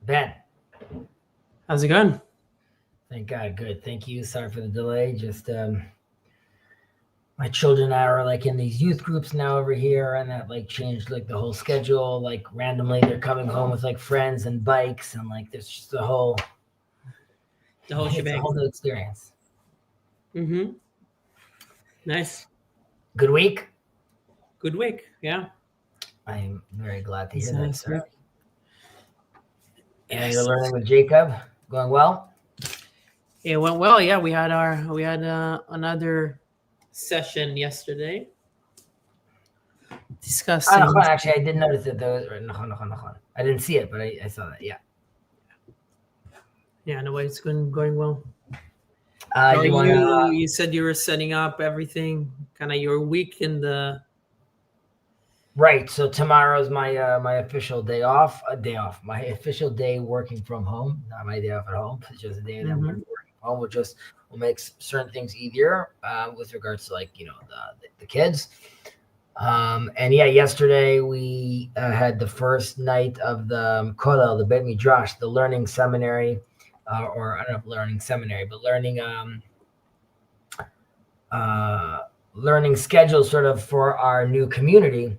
Ben. How's it going? Thank God. Good. Thank you. Sorry for the delay. Just my children and I are like in these youth groups now over here, and that like changed like the whole schedule. Like randomly, they're coming home with like friends and bikes, and like there's just a whole shebang. It's a whole new experience. Mm-hmm. Nice. Good week. Good week. Yeah. I'm very glad to hear that, Nice. sir. And you're learning with Jacob. Going well? It went well. Yeah, we had another session yesterday discussing. Actually, I did notice that those. I didn't see it, but I saw that. Yeah. Yeah, no way, it's going well. You said you were setting up everything, kind of your week in the. Right. So tomorrow's my my official day off. My official day working from home. Not my day off at home. It's just a day that I'm working from home. Will make certain things easier with regards to like the kids. And yeah, yesterday we had the first night of the kollel, the Beit Midrash, the learning seminary, or I don't know if learning seminary, but learning schedule sort of for our new community.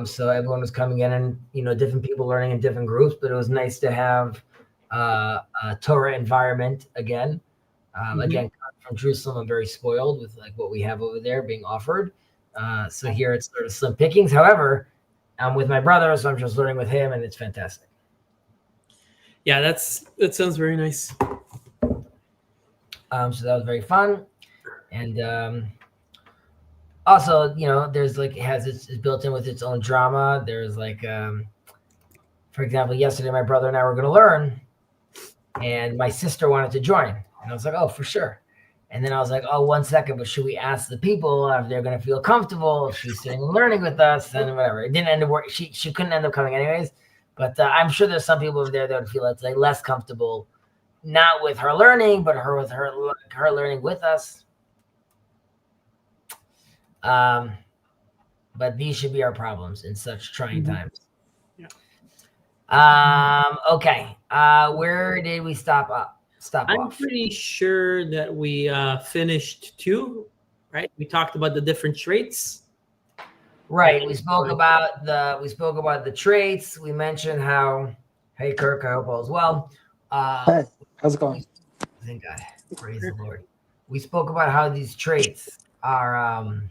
So everyone was coming in and, different people learning in different groups, but it was nice to have a Torah environment again. Again, from Jerusalem, I'm very spoiled with like what we have over there being offered. So here it's sort of slim pickings. However, I'm with my brother, so I'm just learning with him, and it's fantastic. Yeah, that sounds very nice. So that was very fun. And also, there's like it's built in with its own drama. There's like, for example, yesterday my brother and I were going to learn, and my sister wanted to join, and I was like, oh, for sure. And then I was like, oh, 1 second, but should we ask the people if they're going to feel comfortable if she's sitting and learning with us and whatever. It didn't end up working. She couldn't end up coming anyways, but I'm sure there's some people over there that would feel it's like less comfortable, not with her learning, but her learning with us. But these should be our problems in such trying times. Yeah. Okay. Where did we stop off? I'm pretty sure that we finished 2, right? We talked about the different traits. Right. We spoke about the traits. We mentioned how. Hey, Kirk. I hope all is well. Hey, how's it going? Thank God. Praise the Lord. We spoke about how these traits are.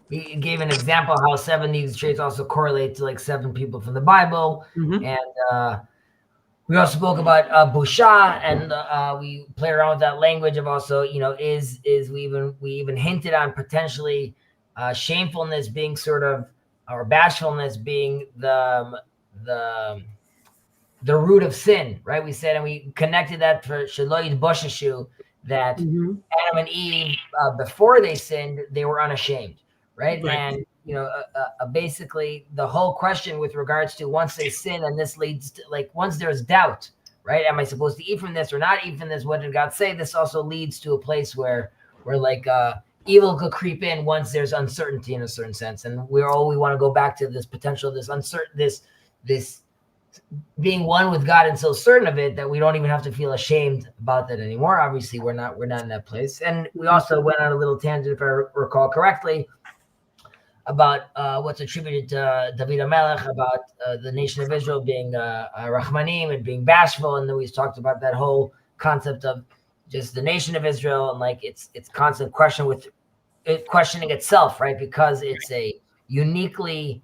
We gave an example how 7 of these traits also correlate to like 7 people from the Bible, and we also spoke about busha, and we played around with that language of also, is we even hinted on potentially shamefulness being sort of, or bashfulness being the root of sin, right? We said, and we connected that for Shaloid Boshashu, that Adam and Eve, before they sinned, they were unashamed, right? And basically the whole question with regards to once they sin, and this leads to like once there's doubt, right? Am I supposed to eat from this or not eat from this? What did God say? This also leads to a place where like evil could creep in once there's uncertainty in a certain sense, and we want to go back to this potential, this uncertain, this being one with God and so certain of it that we don't even have to feel ashamed about that anymore. Obviously, we're not in that place. And we also went on a little tangent, if I recall correctly, about what's attributed to David HaMelech about the nation of Israel being Rahmanim and being bashful, and then we talked about that whole concept of just the nation of Israel and like its constant question with it questioning itself, right? Because it's a uniquely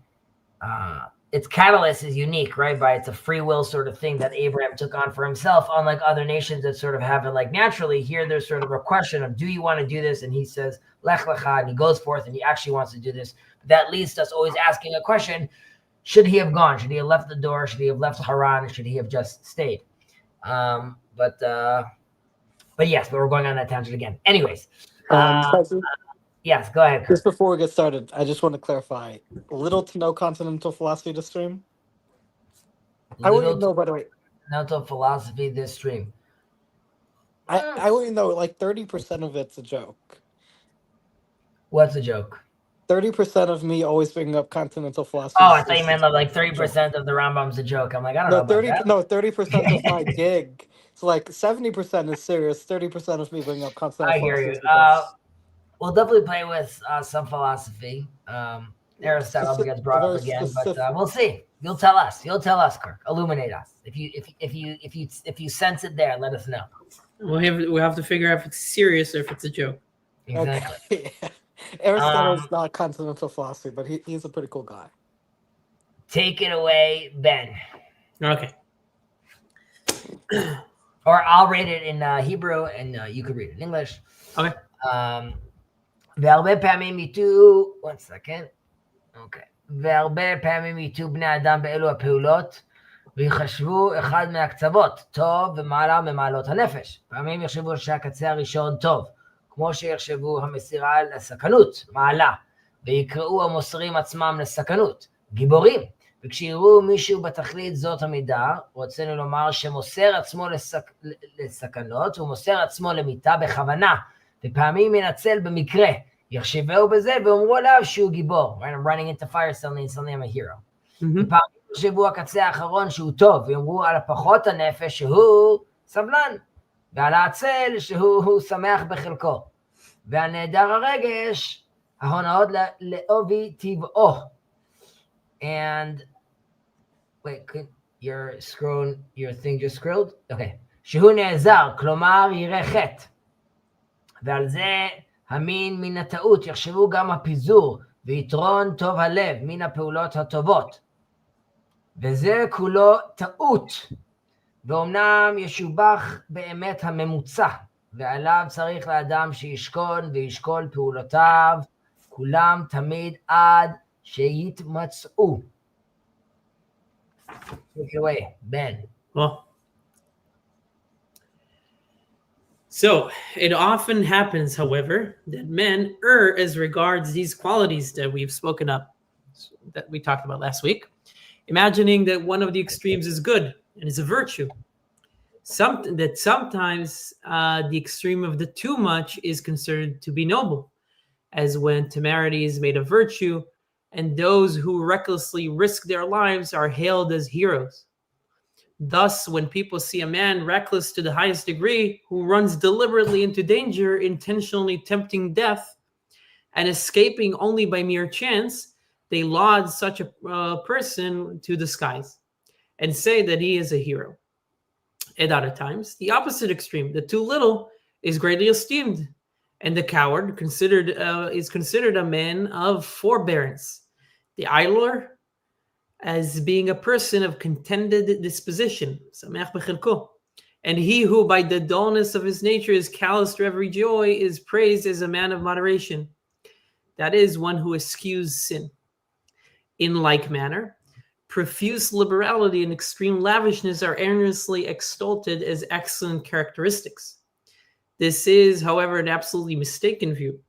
its catalyst is unique, right? By it's a free will sort of thing that Abraham took on for himself, unlike other nations that sort of have it like naturally. Here there's sort of a question of, do you want to do this? And he says, Lech Lecha, and he goes forth and he actually wants to do this. That leads to us always asking a question: should he have gone? Should he have left the door? Should he have left Haran? Should he have just stayed? But yes, but we're going on that tangent again. Anyways, yes, go ahead, Kurt. Just before we get started, I just want to clarify: little to no continental philosophy this stream. I wouldn't know, by the way. Continental philosophy this stream. I wouldn't know. Like 30% of it's a joke. What's a joke? 30% of me always bringing up continental philosophy. Oh, I thought you meant like 30% of the Rambam's a joke. I'm like, I don't know about that. No, 30% of my gig. So like 70% is serious. 30% of me bringing up continental I hear philosophy. you. Because We'll definitely play with some philosophy. Aristotle gets brought up again, but we'll see. You'll tell us. You'll tell us, Kirk. Illuminate us. If you sense it there, let us know. We'll have to figure out if it's serious or if it's a joke. Exactly. Okay. Aristotle's not continental philosophy, but he's a pretty cool guy. Take it away, Ben. Okay. Or I'll read it in Hebrew, and you could read it in English. Okay. והרבה פעמים יטו, one second. Okay. והרבה פעמים יטו בני אדם באלו הפעולות, ויחשבו אחד מהקצוות, טוב ומעלה ממעלות הנפש. פעמים יחשבו שהקצה הראשון טוב, כמו שיחשבו המסירה לסכנות, מעלה, ויקראו המוסרים עצמם לסכנות, גיבורים. וכשיראו מישהו בתכלית זאת המידה, רוצינו לומר שמוסר עצמו לסכנות, ומוסר עצמו למיתה בכוונה, ופעמים ינצל במקרה, יחשבו בזה ואומרו עליו שהוא גיבור. Right? I'm running into fire suddenly I'm a hero. ופעמים יחשבו הקצה האחרון שהוא טוב, ויאמרו על הפחות הנפש שהוא סבלן, ועל העצל שהוא שמח בחלקו, ועל נעדר הרגש, ההונאות לאובי טבעו. And wait, your thing just scrolled? Okay. שהוא נעזר, כלומר יראה חטא. ועל זה המין מן הטעות יחשבו גם הפיזור ויתרון טוב הלב מן הפעולות הטובות. וזה כולו טעות. ואומנם ישובח באמת הממוצע, ועליו צריך לאדם שישכון וישקול פעולותיו, כולם תמיד עד שיתמצאו. Take it away, Ben. Well, so it often happens, however, that men err as regards these qualities that we've spoken up, that we talked about last week, imagining that one of the extremes is good and is a virtue. Sometimes the extreme of the too much is considered to be noble, as when temerity is made a virtue, and those who recklessly risk their lives are hailed as heroes. Thus, when people see a man reckless to the highest degree, who runs deliberately into danger, intentionally tempting death, and escaping only by mere chance, they laud such a person to the skies and say that he is a hero. At other times, the opposite extreme, the too little, is greatly esteemed, and the coward is considered a man of forbearance, the idler as being a person of contented disposition, and he who by the dullness of his nature is callous to every joy is praised as a man of moderation, that is, one who eschews sin. In like manner, profuse liberality and extreme lavishness are earnestly exalted as excellent characteristics. This is, however, an absolutely mistaken view,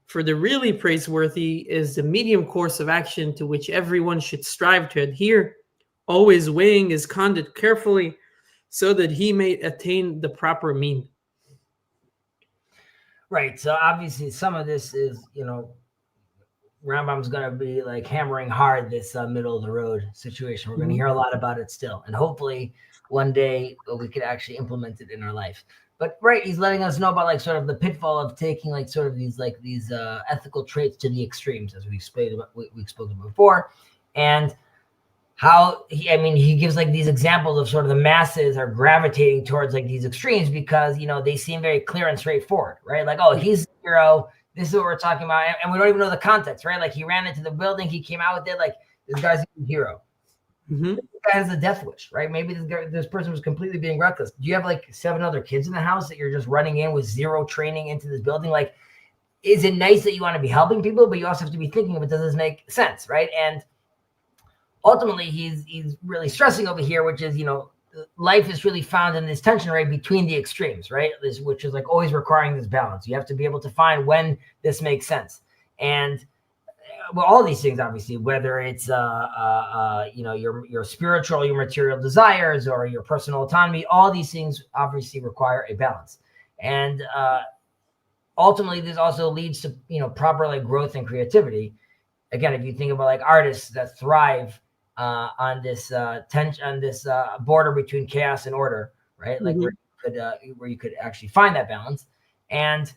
for the really praiseworthy is the medium course of action to which everyone should strive to adhere, always weighing his conduct carefully so that he may attain the proper mean. Right. So obviously some of this is, Rambam's going to be like hammering hard this middle of the road situation. We're going to hear a lot about it still. And hopefully one day we could actually implement it in our life. But right, he's letting us know about like sort of the pitfall of taking like sort of these ethical traits to the extremes, as we spoke about before, and how he gives like these examples of sort of the masses are gravitating towards like these extremes because they seem very clear and straightforward, right? Like, oh, he's a hero. This is what we're talking about, and we don't even know the context, right? Like he ran into the building, he came out with it, like this guy's a hero. Mm-hmm. This guy has a death wish, right? Maybe this person was completely being reckless. Do you have like 7 other kids in the house that you're just running in with zero training into this building? Like, is it nice that you want to be helping people, but you also have to be thinking of it, does this make sense, right? And ultimately, he's really stressing over here, which is, life is really found in this tension, right, between the extremes, right? Which is like always requiring this balance. You have to be able to find when this makes sense. And well, all these things, obviously, whether it's your spiritual, your material desires, or your personal autonomy, all these things obviously require a balance. And ultimately, this also leads to proper like growth and creativity. again, if you think about like artists that thrive on this tension, on this border between chaos and order, right? Like where you could actually find that balance. And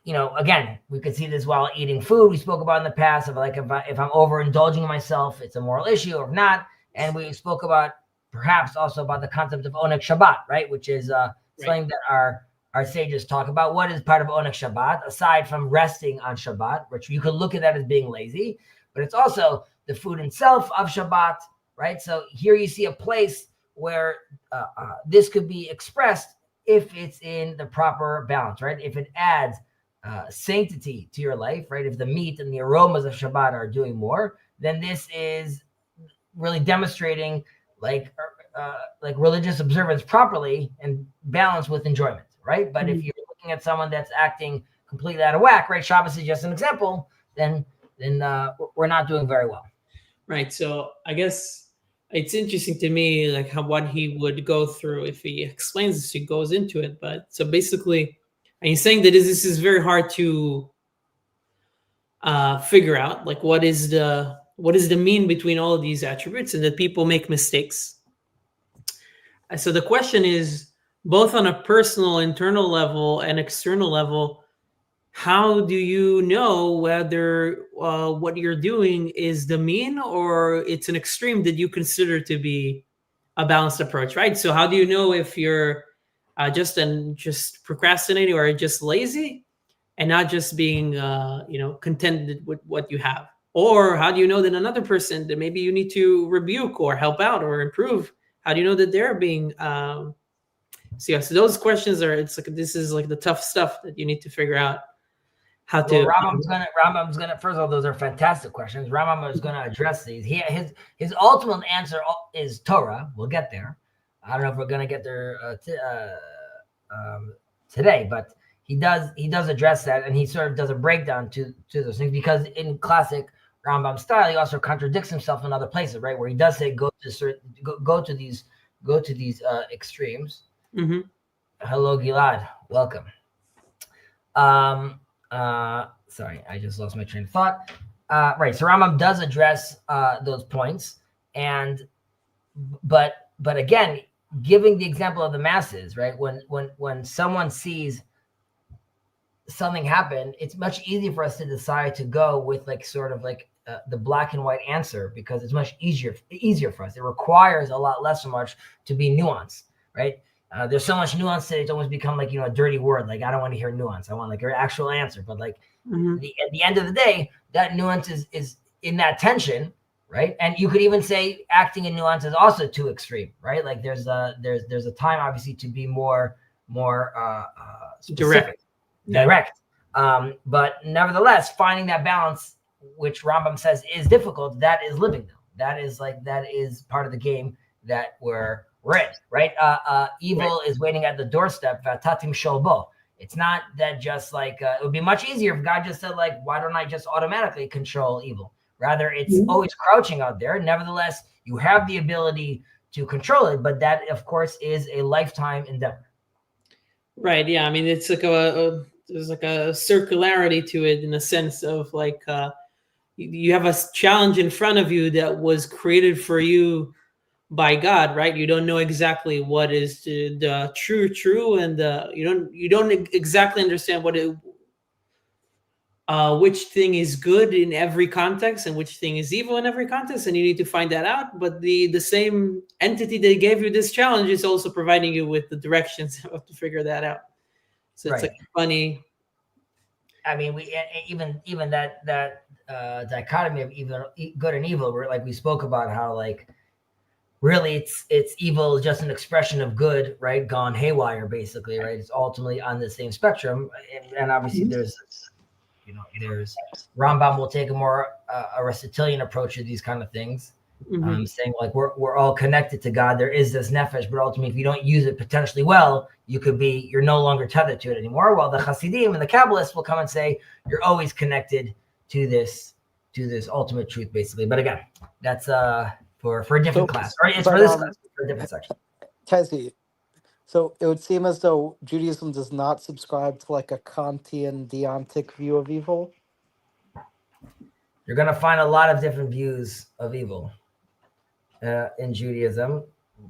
again, we could see this while eating food. We spoke about in the past of like if I'm overindulging myself, it's a moral issue, or if not. And we spoke about perhaps also about the concept of Oneg Shabbat, right? Which is something that our sages talk about. What is part of Oneg Shabbat, aside from resting on Shabbat, which you could look at that as being lazy, but it's also the food itself of Shabbat, right? So here you see a place where this could be expressed if it's in the proper balance, right? If it adds sanctity to your life, right? If the meat and the aromas of Shabbat are doing more, then this is really demonstrating like religious observance properly and balance with enjoyment, right? But if you're looking at someone that's acting completely out of whack, right? Shabbos is just an example, then we're not doing very well. Right. So I guess it's interesting to me, like what he would go through if he explains this, he goes into it. But so basically, and he's saying that this is very hard to figure out, like what is the mean between all of these attributes, and that people make mistakes. So the question is, both on a personal, internal level and external level, how do you know whether what you're doing is the mean or it's an extreme that you consider to be a balanced approach, right? So how do you know if you're just procrastinating or just lazy and not just being contented with what you have? Or how do you know that another person that maybe you need to rebuke or help out or improve, how do you know that they're being so those questions this is like the tough stuff that you need to figure out how to. Rambam's gonna first of all, those are fantastic questions. Rambam is gonna address these. His ultimate answer is Torah. We'll get there. I don't know if we're gonna get there today, but he does address that, and he sort of does a breakdown to those things, because in classic Rambam style, he also contradicts himself in other places, right? Where he does say go to these extremes. Mm-hmm. Hello, Gilad. Welcome. Sorry, I just lost my train of thought. Right. So Rambam does address those points, but again, giving the example of the masses, right? When someone sees something happen, it's much easier for us to decide to go with like sort of like the black and white answer, because it's much easier for us. It requires a lot less so much to be nuanced, right? There's so much nuance that it's almost become like, a dirty word. Like, I don't want to hear nuance. I want like your actual answer. But like at the end of the day, that nuance is in that tension, right? And you could even say acting in nuance is also too extreme, right? Like there's a time obviously to be more specific, direct. But nevertheless, finding that balance, which Rambam says is difficult, that is living though. That is part of the game that we're in, right? Evil is waiting at the doorstep. Tatim sholbo. It's not that just like it would be much easier if God just said like, why don't I just automatically control evil? Rather, it's always crouching out there. Nevertheless, you have the ability to control it, but that, of course, is a lifetime endeavor. Right. Yeah. I mean, it's like there's like a circularity to it, in a sense of like you have a challenge in front of you that was created for you by God, right? You don't know exactly what is the true, and you don't exactly understand which thing is good in every context and which thing is evil in every context, and you need to find that out. But the same entity that gave you this challenge is also providing you with the directions how to figure that out. So it's like funny. I mean, we even that dichotomy of evil, good and evil, where like we spoke about how like really it's evil is just an expression of good, right? Gone haywire, basically, right? It's ultimately on the same spectrum, and obviously there's Rambam will take a more Aristotelian approach to these kind of things, saying like we're all connected to God. There is this nefesh, but ultimately, if you don't use it potentially well, you're no longer tethered to it anymore. While the Hasidim and the Kabbalists will come and say you're always connected to this ultimate truth, basically. But again, that's for a different class, right? It's for this class, for a different section. Chezi, so it would seem as though Judaism does not subscribe to like a Kantian deontic view of evil. You're going to find a lot of different views of evil in Judaism.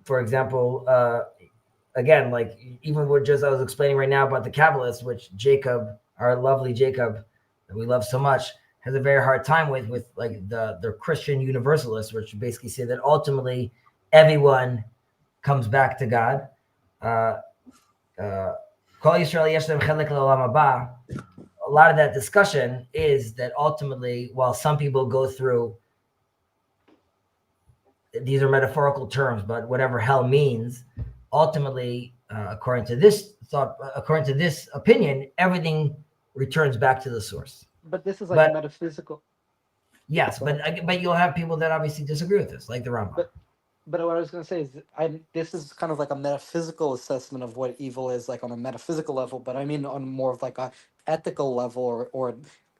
For example, again, like even what just I was explaining right now about the Kabbalists, which Jacob, our lovely Jacob, that we love so much, has a very hard time with like the Christian universalists, which basically say that ultimately everyone comes back to God. A lot of that discussion is that ultimately, while some people go through, these are metaphorical terms, but whatever hell means, ultimately, according to this thought, according to this opinion, everything returns back to the source. But this is like metaphysical. Yes, but you'll have people that obviously disagree with this, like the Rambam. But what I was going to say is, this is kind of like a metaphysical assessment of what evil is, like on a metaphysical level. But I mean, on more of like a ethical level, or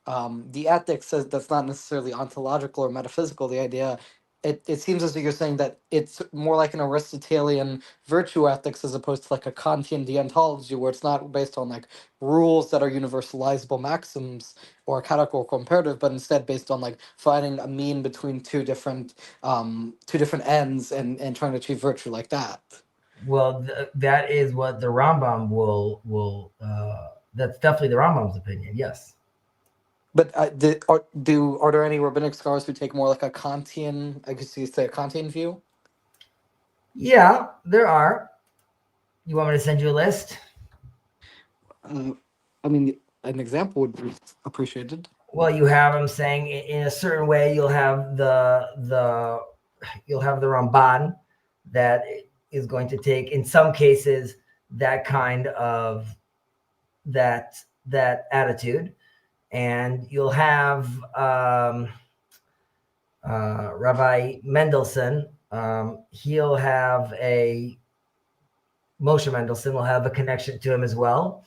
the ethics says that's not necessarily ontological or metaphysical. The idea, it seems as though you're saying that it's more like an Aristotelian virtue ethics as opposed to like a Kantian deontology, where it's not based on like rules that are universalizable maxims or categorical imperative, but instead based on like finding a mean between two different ends and trying to achieve virtue like that. Well, that is what the Rambam will. That's definitely the Rambam's opinion. Yes. But are there any rabbinic scholars who take more like a Kantian, I guess you say a Kantian view? Yeah, there are. You want me to send you a list? I mean, an example would be appreciated. Well, you have them saying in a certain way. You'll have the Ramban that is going to take, in some cases, that kind of that attitude, and you'll have Rabbi Mendelssohn. He'll have Moshe Mendelssohn will have a connection to him as well.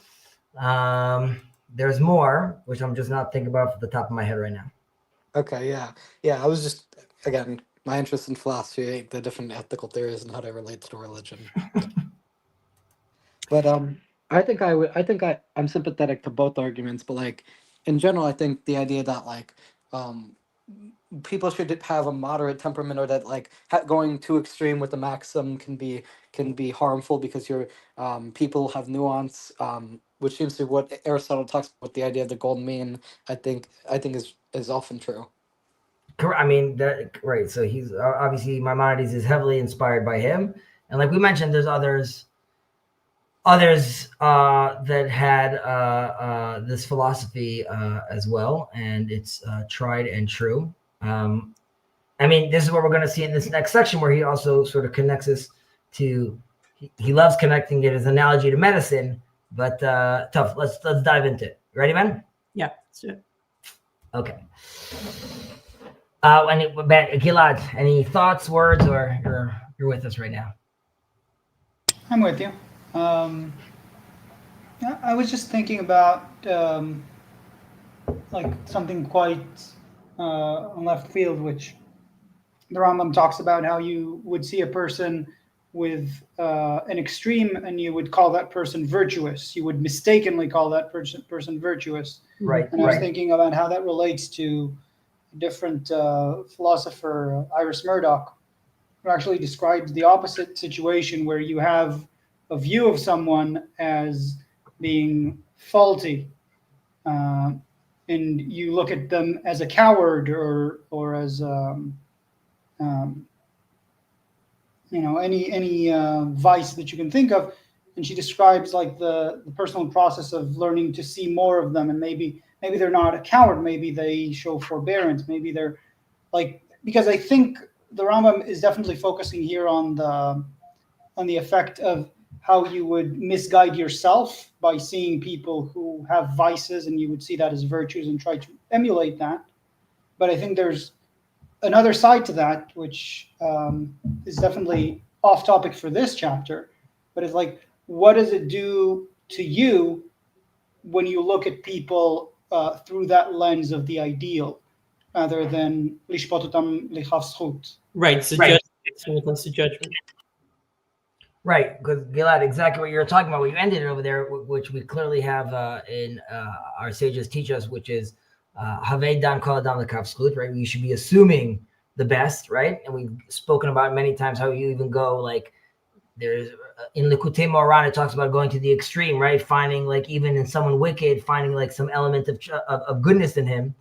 There's more, which I'm just not thinking about off the top of my head right now. Okay, yeah. I was just, again, my interest in philosophy, the different ethical theories and how they relate to religion. But I think I'm sympathetic to both arguments, but like in general, I think the idea that like people should have a moderate temperament, or that like going too extreme with the maxim can be harmful, because people have nuance, which seems to be what Aristotle talks about, the idea of the golden mean. I think is often true. I mean, right. So he's obviously Maimonides is heavily inspired by him, and like we mentioned, there's others that had this philosophy as well, and it's tried and true. I mean, this is what we're going to see in this next section, where he also sort of connects us to. He loves connecting it as an analogy to medicine, but tough. Let's dive into it. You ready, man? Yeah, let's do it. Okay. Gilad, any thoughts, words, or you're with us right now? I'm with you. I was just thinking about like something quite on left field, which the Rambam talks about how you would see a person with an extreme and you would call that person virtuous. You would mistakenly call that person virtuous. Right. And I was thinking about how that relates to a different philosopher, Iris Murdoch, who actually describes the opposite situation, where you have a view of someone as being faulty, and you look at them as a coward or as any vice that you can think of. And she describes like the personal process of learning to see more of them, and maybe they're not a coward, maybe they show forbearance, maybe they're like, because I think the Rambam is definitely focusing here on the effect of how you would misguide yourself by seeing people who have vices, and you would see that as virtues and try to emulate that. But I think there's another side to that, which is definitely off topic for this chapter, but it's like, what does it do to you when you look at people through that lens of the ideal, rather than lishpot otam lichav zchut? Right, so Right. When it comes to judgment. Right, because Gilad, exactly what you're talking about, what you ended over there, which we clearly have in our sages teach us, which is Havei dan kol adam l'kav zchut, right? You should be assuming the best, right? And we've spoken about many times how you even go like there's in Likutei Moharan, it talks about going to the extreme, right? Finding like even in someone wicked, finding like some element of goodness in him,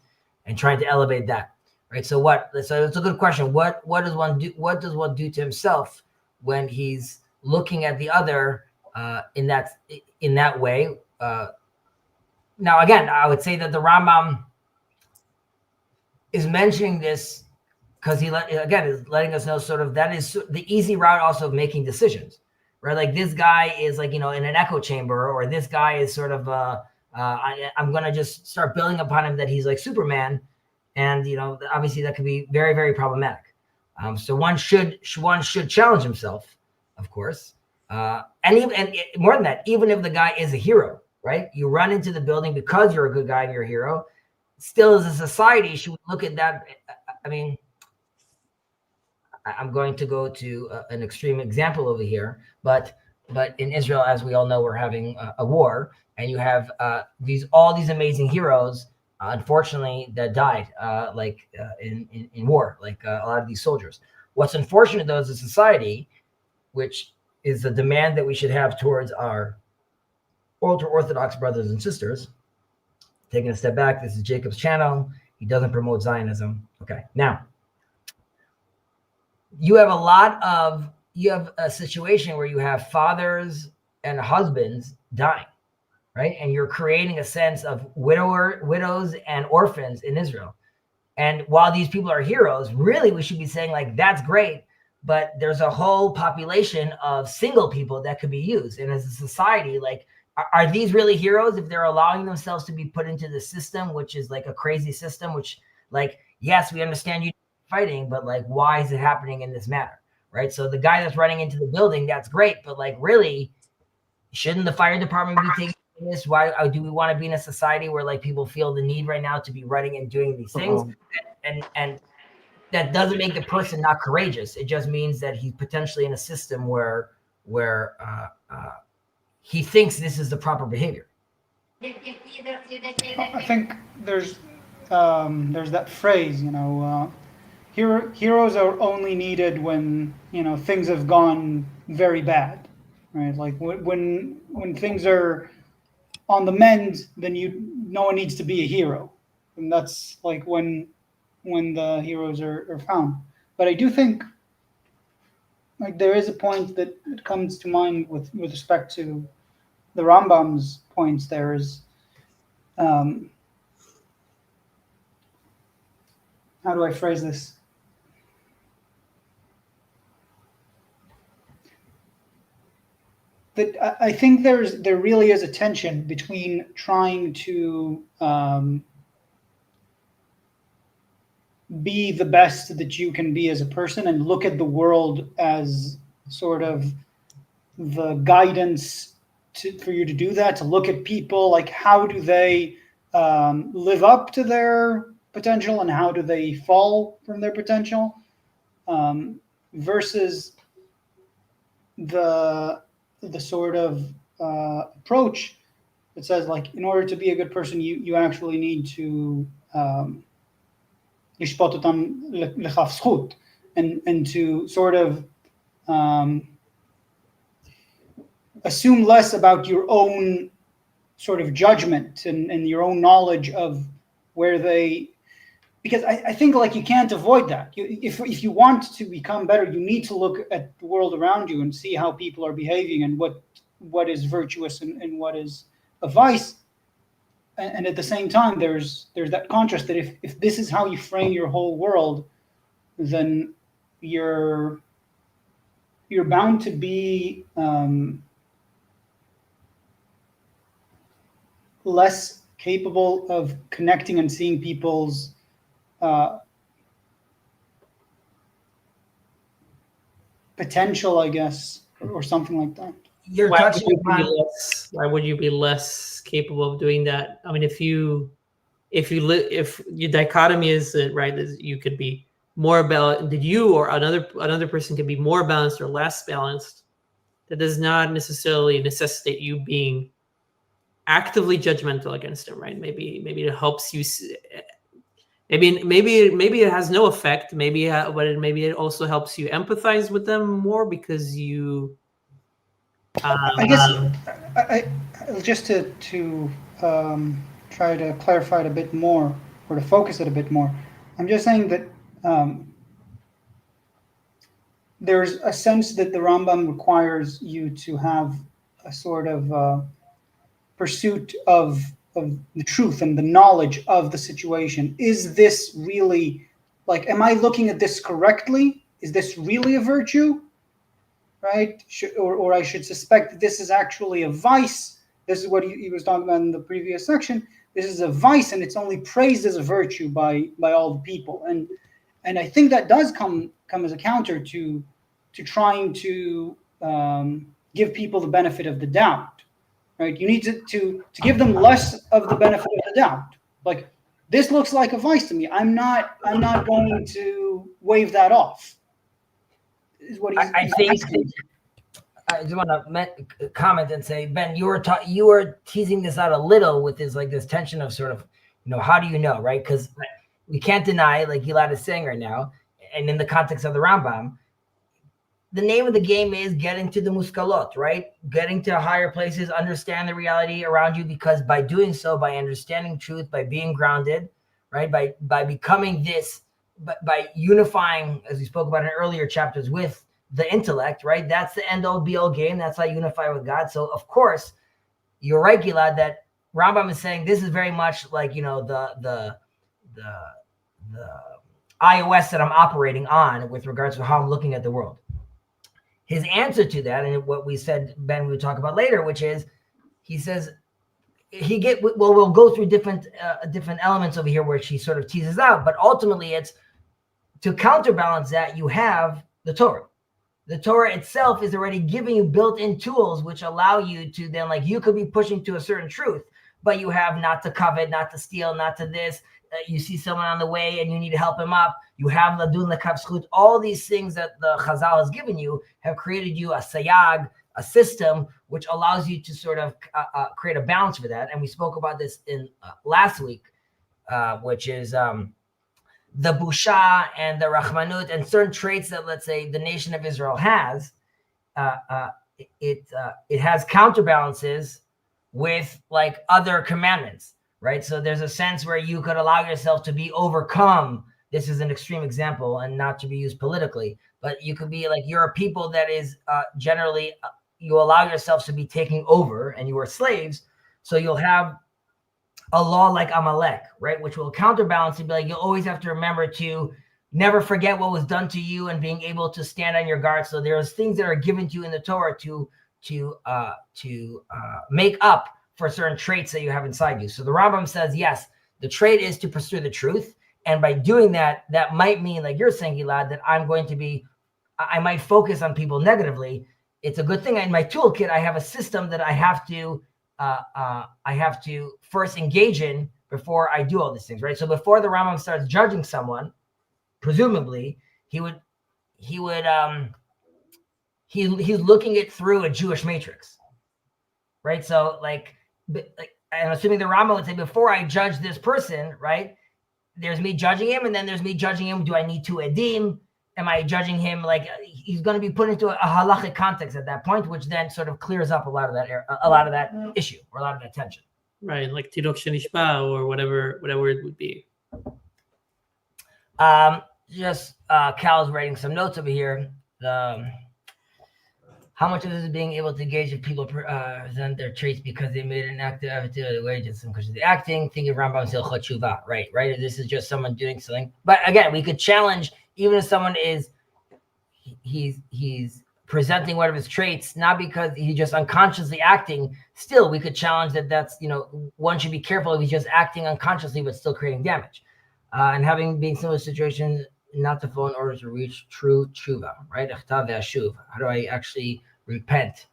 and trying to elevate that, right? So what? So it's a good question. What does one do? What does one do to himself when he's looking at the other in that way? Now, again, I would say that the Rambam is mentioning this because he is letting us know sort of that is the easy route also of making decisions, right? Like this guy is like, in an echo chamber, or this guy is sort of I'm going to just start building upon him that he's like Superman. And, obviously that could be very, very problematic. So one should challenge himself, of course. And more than that, even if the guy is a hero, right? You run into the building because you're a good guy and you're a hero. Still, as a society, should we look at that? I mean, I'm going to go to an extreme example over here, but in Israel, as we all know, we're having a war, and you have all these amazing heroes, unfortunately, that died in war, like a lot of these soldiers. What's unfortunate, though, is a society, which is a demand that we should have towards our ultra-Orthodox brothers and sisters. Taking a step back, this is Jacob's channel. He doesn't promote Zionism. Okay, now, you have a situation where you have fathers and husbands dying, right? And you're creating a sense of widows and orphans in Israel. And while these people are heroes, really we should be saying like, that's great, but there's a whole population of single people that could be used. And as a society, like, are these really heroes if they're allowing themselves to be put into the system, which is like a crazy system, which like, yes, we understand you fighting, but like, why is it happening in this manner, right? So the guy that's running into the building, that's great, but like, really, shouldn't the fire department be taking this? Why do we want to be in a society where like people feel the need right now to be running and doing these things? And that doesn't make the person not courageous. It just means that he's potentially in a system where he thinks this is the proper behavior. I think there's that phrase, heroes are only needed when things have gone very bad, right? Like when things are on the mend, then no one needs to be a hero, and that's like when the heroes are found. But I do think like there is a point that comes to mind with respect to the Rambam's points. There is how do I phrase this? That I think there really is a tension between trying to be the best that you can be as a person and look at the world as sort of the guidance for you to do that, to look at people, like how do they live up to their potential and how do they fall from their potential, versus the sort of approach that says like in order to be a good person you actually need to לשפוט אותם לכף זכות, and to sort of assume less about your own sort of judgment and your own knowledge of where they, because I think like you can't avoid that. If you want to become better, you need to look at the world around you and see how people are behaving and what is virtuous and what is a vice. And at the same time, there's that contrast that if this is how you frame your whole world, then you're bound to be less capable of connecting and seeing people's potential, I guess, or something like that. Why would you be less capable of doing that? I mean, if your dichotomy is that, right, you could be more balanced, that you or another person could be more balanced or less balanced, that does not necessarily necessitate you being actively judgmental against them, right? Maybe it helps you Maybe it has no effect. Maybe it also helps you empathize with them more because you. I guess just to try to clarify it a bit more, or to focus it a bit more. I'm just saying that there's a sense that the Rambam requires you to have a sort of pursuit of the truth and the knowledge of the situation. Is this really, like, am I looking at this correctly? Is this really a virtue? Right? Or I should suspect that this is actually a vice. This is what he was talking about in the previous section. This is a vice, and it's only praised as a virtue by all the people. And I think that does come as a counter to trying to give people the benefit of the doubt. Right? You need to give them less of the benefit of the doubt. Like, this looks like a vice to me. I'm not going to wave that off. Is what he's I think. I just want to comment and say, Ben, you were teasing this out a little with this tension of sort of, how do you know, right? Because we can't deny, like Gilad is saying right now, and in the context of the Rambam, the name of the game is getting to the muskalot, right? Getting to higher places, understand the reality around you, because by doing so, by understanding truth, by being grounded, right? By becoming this, by unifying, as we spoke about in earlier chapters, with the intellect, right? That's the end-all be-all game. That's how you unify with God. So, of course, you're right, Gilad, that Rambam is saying this is very much like, the iOS that I'm operating on with regards to how I'm looking at the world. His answer to that, and what we said, Ben, we'll talk about later, which is, he says, we'll go through different elements over here where she sort of teases out, but ultimately it's to counterbalance that you have the Torah. The Torah itself is already giving you built-in tools which allow you to then, like, you could be pushing to a certain truth, but you have not to covet, not to steal, not to this. You see someone on the way and you need to help him up. You have ladun lekav zchut. All these things that the Chazal has given you have created you a sayag, a system which allows you to sort of create a balance for that. And we spoke about this in last week, which is the busha and the rachmanut and certain traits that, let's say, the nation of Israel has. It has counterbalances with, like, other commandments, right? So there's a sense where you could allow yourself to be overcome. This is an extreme example and not to be used politically, but you could be like, you're a people that is generally, you allow yourselves to be taken over and you are slaves. So you'll have a law like Amalek, right? Which will counterbalance and be like, you'll always have to remember to never forget what was done to you and being able to stand on your guard. So there's things that are given to you in the Torah to make up for certain traits that you have inside you. So the Rambam says, yes, the trait is to pursue the truth. And by doing that, that might mean, like you're saying, Gilad, that I might focus on people negatively. It's a good thing in my toolkit, I have a system that I have to first engage in before I do all these things, right? So before the Rambam starts judging someone, presumably he's looking it through a Jewish matrix, right? So like I'm assuming the Rambam would say, before I judge this person, right, there's me judging him, and then there's me judging him. Do I need 2 edim? Am I judging him like he's going to be put into a halachic context at that point, which then sort of clears up a lot of that issue or a lot of that tension. Right, like tirok shenishba or whatever it would be. Cal's writing some notes over here. How much of this is being able to gauge if people present their traits because they made an active attitude of the wages and because of the acting? Think of Rambam Hilchot Tshuva, right? This is just someone doing something. But again, we could challenge, even if someone is he's presenting one of his traits, not because he's just unconsciously acting. Still, we could challenge that's one should be careful if he's just acting unconsciously but still creating damage, and being similar situations, not to fall in order to reach true tshuva, right? How do I actually repent?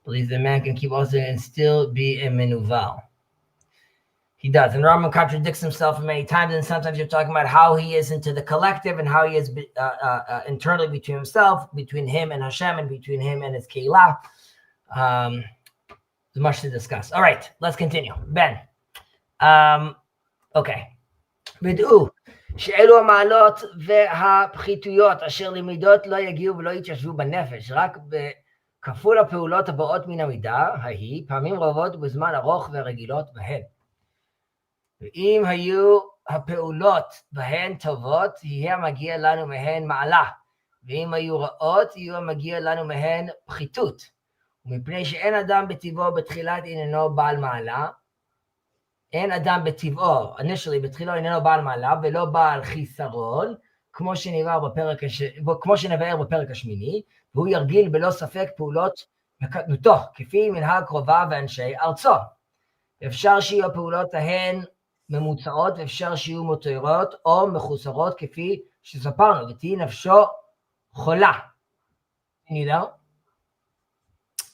Believe the man can keep also and still be a menuval. He does. And Rambam contradicts himself many times, and sometimes you're talking about how he is into the collective and how he is internally between himself, between him and Hashem, and between him and his keilah. There's much to discuss. All right, let's continue. Ben. Okay. Vid'u. שאלו המעלות והפחיתויות אשר למידות לא יגיעו ולא יתיישבו בנפש, רק בכפול הפעולות הבאות מן המידה, ההיא, פעמים רבות ובזמן ארוך והרגילות בהן. ואם היו הפעולות בהן טובות, יהיה מגיע לנו מהן מעלה, ואם היו רעות, יהיה מגיע לנו מהן פחיתות. ומפני שאין אדם בטבעו בתחילת עניינו בעל מעלה, אין אדם בטבעו, initially בתחילו איננו בעל מעלה ולא בעל חיסרון, כמו שנבאר בפרק השמיני, והוא ירגיל בלא ספק פעולות בקטנותו, כפי מנהג קרוביו ואנשי ארצו. אפשר שיהיו הפעולות ההן ממוצעות, ואפשר שיהיו מותרות או מחוסרות, כפי שספרנו, ותהי נפשו חולה. Can you know?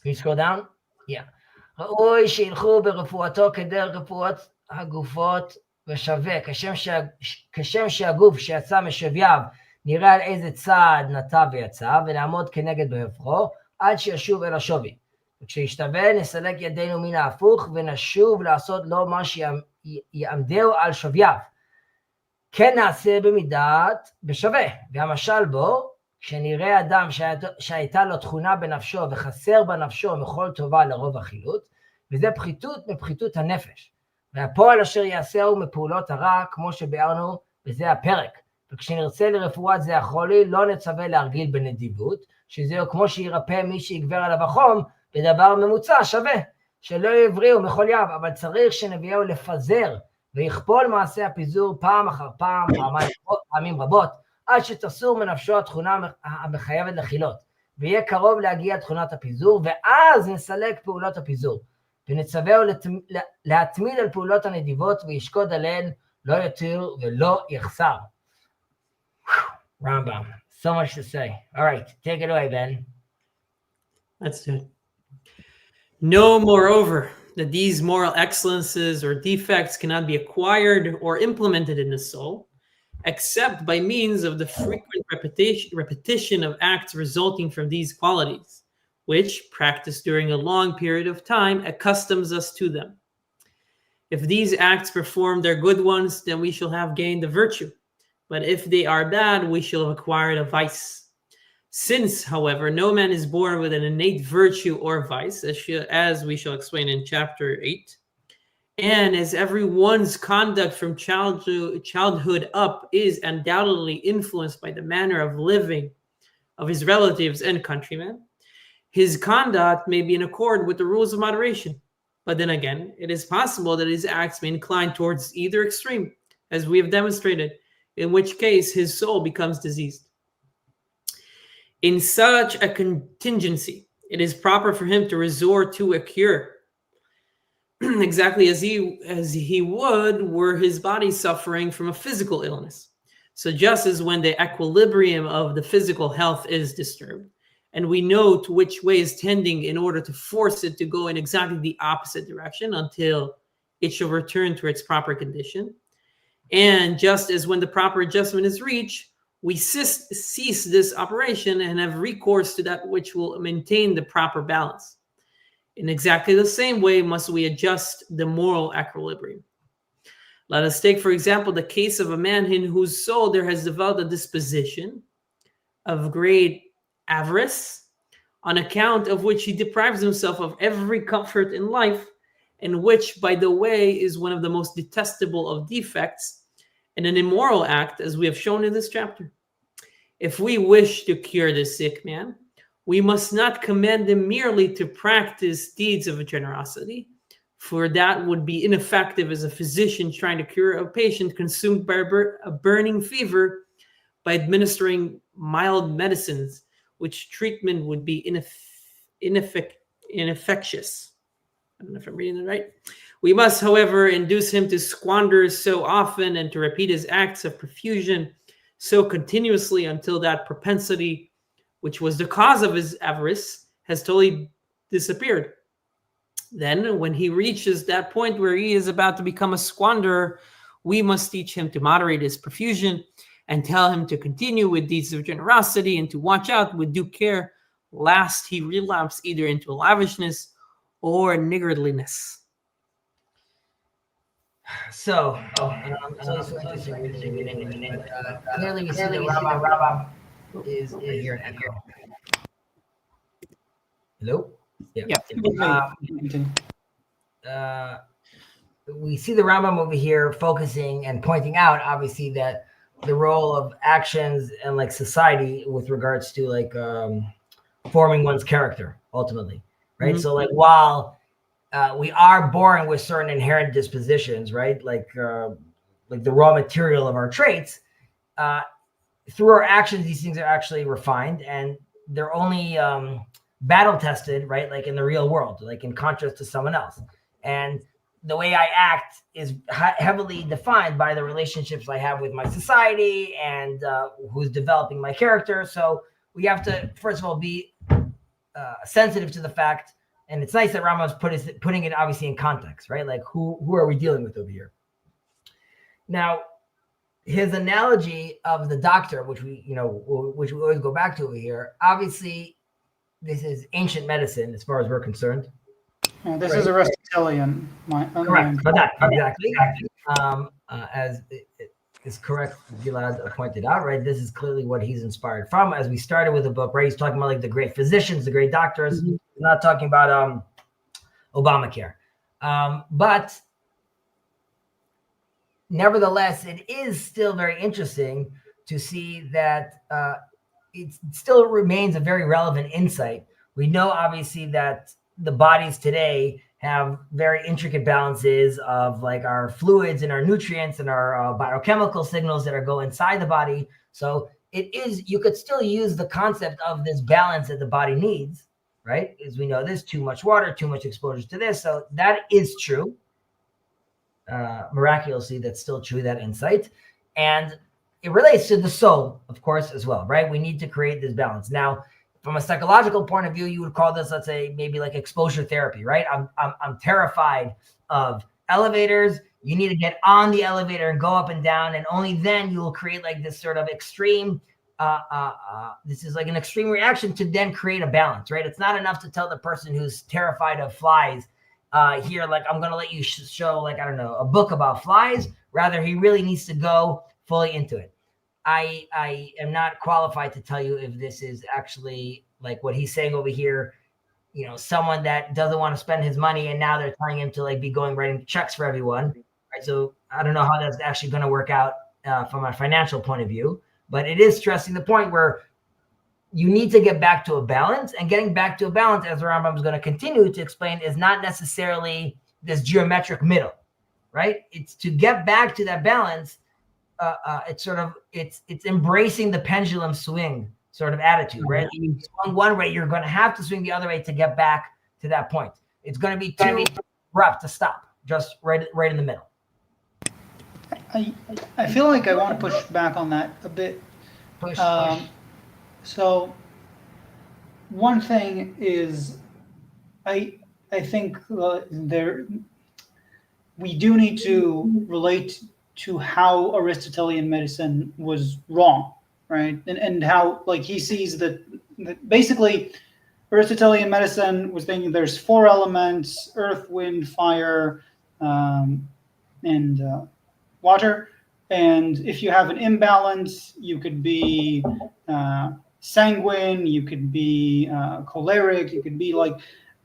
Can you scroll down? Yeah. ראוי שילכו ברפואתו כדרך רפואות הגופות ושווה, כשם שהגוף שיצא משווייו נראה על איזה צעד נטע ויצא, ונעמוד כנגד בהפכו, עד שישוב אל השווי. וכשישתווה נסלק ידינו מן ההפוך, ונשוב לעשות לו מה שיעמדהו על שווייו. כן נעשה במידת בשווה, והמשל בו, כשנראה אדם שהייתה לו תכונה בנפשו וחסר בנפשו מכל טובה לרוב החילוט, וזה פחיתות מפחיתות הנפש. והפועל אשר יעשהו מפעולות הרע, כמו שביארנו בזה הפרק. וכשנרצה לרפואת זה החולי, לא נצווה להרגיל בנדיבות, שזהו כמו שירפא מי שיגבר עליו החום, בדבר ממוצע שווה, שלא יבריאו מכל יב, אבל צריך שנביאהו לפזר, ויכפול מעשה הפיזור פעם אחר פעם, פעמים רבות, עד שתסור מנפשו התכונה המחייבת לחילות, ויהיה קרוב להגיע תכונת הפיזור, ואז נסלק פעולות הפיזור, ונצווהו להתמיד על פעולות הנדיבות, וישקוד עליהן לא יותר ולא יחסר. Rambam, so much to say. All right, take it away, Ben. That's it. Know, moreover, that these moral excellences or defects cannot be acquired or implemented in the soul, except by means of the frequent repetition of acts resulting from these qualities, which, practiced during a long period of time, accustoms us to them. If these acts perform their good ones, then we shall have gained the virtue. But if they are bad, we shall have acquired a vice. Since, however, no man is born with an innate virtue or vice, as we shall explain in chapter 8, and as everyone's conduct from childhood up is undoubtedly influenced by the manner of living of his relatives and countrymen, his conduct may be in accord with the rules of moderation. But then again, it is possible that his acts may incline towards either extreme, as we have demonstrated, in which case his soul becomes diseased. In such a contingency, it is proper for him to resort to a cure, exactly as he would were his body suffering from a physical illness. So just as when the equilibrium of the physical health is disturbed, and we know to which way is tending in order to force it to go in exactly the opposite direction until it shall return to its proper condition, and just as when the proper adjustment is reached, we cease this operation and have recourse to that which will maintain the proper balance. In exactly the same way must we adjust the moral equilibrium. Let us take, for example, the case of a man in whose soul there has developed a disposition of great avarice, on account of which he deprives himself of every comfort in life, and which, by the way, is one of the most detestable of defects and an immoral act, as we have shown in this chapter. If we wish to cure this sick man, we must not commend him merely to practice deeds of generosity, for that would be ineffective as a physician trying to cure a patient consumed by a burning fever by administering mild medicines, which treatment would be ineffectuous. I don't know if I'm reading it right. We must, however, induce him to squander so often and to repeat his acts of profusion so continuously until that propensity, which was the cause of his avarice, has totally disappeared. Then, when he reaches that point where he is about to become a squanderer, we must teach him to moderate his profusion and tell him to continue with deeds of generosity and to watch out with due care, lest he relapse either into lavishness or niggardliness. So, clearly we see the Rambam is over here in echo. Hello? Yeah. We see the Rambam over here focusing and pointing out, obviously, that the role of actions and like society with regards to like forming one's character ultimately, right? Mhm. So like while we are born with certain inherent dispositions, right? Like the raw material of our traits, through our actions, these things are actually refined and they're only battle tested, right? Like in the real world, like in contrast to someone else. And the way I act is heavily defined by the relationships I have with my society and who's developing my character. So we have to, first of all, be sensitive to the fact, and it's nice that Rambam's putting it obviously in context, right? Like who are we dealing with over here? Now, his analogy of the doctor, which we always go back to over here, obviously this is ancient medicine as far as we're concerned. This is Aristotelian. Correct, but that exactly as it is correct, Gilad pointed out, right? This is clearly what he's inspired from. As we started with the book, right? He's talking about like the great physicians, the great doctors. Mhm. He's not talking about Obamacare, but nevertheless, it is still very interesting to see that it still remains a very relevant insight. We know, obviously, that the bodies today have very intricate balances of like our fluids and our nutrients and our biochemical signals that go inside the body. So you could still use the concept of this balance that the body needs, right? As we know, there's too much water, too much exposure to this. So that is true. Miraculously, that's still true, that insight. And it relates to the soul, of course, as well, right? We need to create this balance. Now, from a psychological point of view, you would call this, let's say, maybe like exposure therapy, right? I'm terrified of elevators. You need to get on the elevator and go up and down, and only then you will create like this sort of extreme, this is like an extreme reaction to then create a balance, right? It's not enough to tell the person who's terrified of flies, here, like, I'm going to let you show, like, I don't know, a book about flies. Rather, he really needs to go fully into it. I am not qualified to tell you if this is actually like what he's saying over here, someone that doesn't want to spend his money and now they're telling him to like be going writing checks for everyone, right? So I don't know how that's actually going to work out from a financial point of view, but it is stressing the point where you need to get back to a balance, and getting back to a balance, as the Rambam is going to continue to explain, is not necessarily this geometric middle, right? It's to get back to that balance. It's embracing the pendulum swing sort of attitude, right? You swung one way, you're going to have to swing the other way to get back to that point. It's going to be too rough to stop, just right in the middle. I feel like I want to push back on that a bit. Push. So one thing is, I think we do need to relate to how Aristotelian medicine was wrong, right? And how, like, he sees that basically Aristotelian medicine was thinking there's 4 elements: earth, wind, fire, and water. And if you have an imbalance, you could be sanguine, you could be choleric, you could be like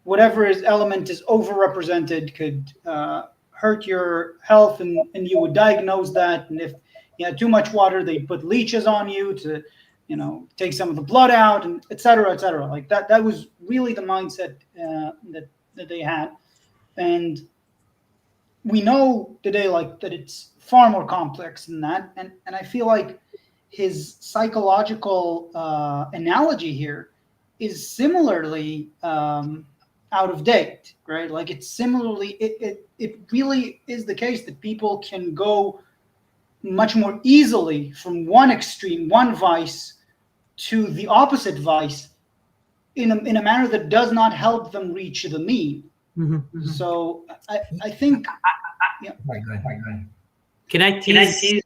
whatever element is overrepresented could hurt your health, and you would diagnose that. And if you had too much water, they'd put leeches on you to, take some of the blood out, and et cetera, et cetera. Like that was really the mindset that they had. And we know today, like, that it's far more complex than that. And I feel like his psychological analogy here is similarly out of date, right? Like, it's similarly, it really is the case that people can go much more easily from one extreme, one vice, to the opposite vice in a manner that does not help them reach the mean. Mm-hmm, mm-hmm. So I think, yeah. Right, go ahead. Can I tease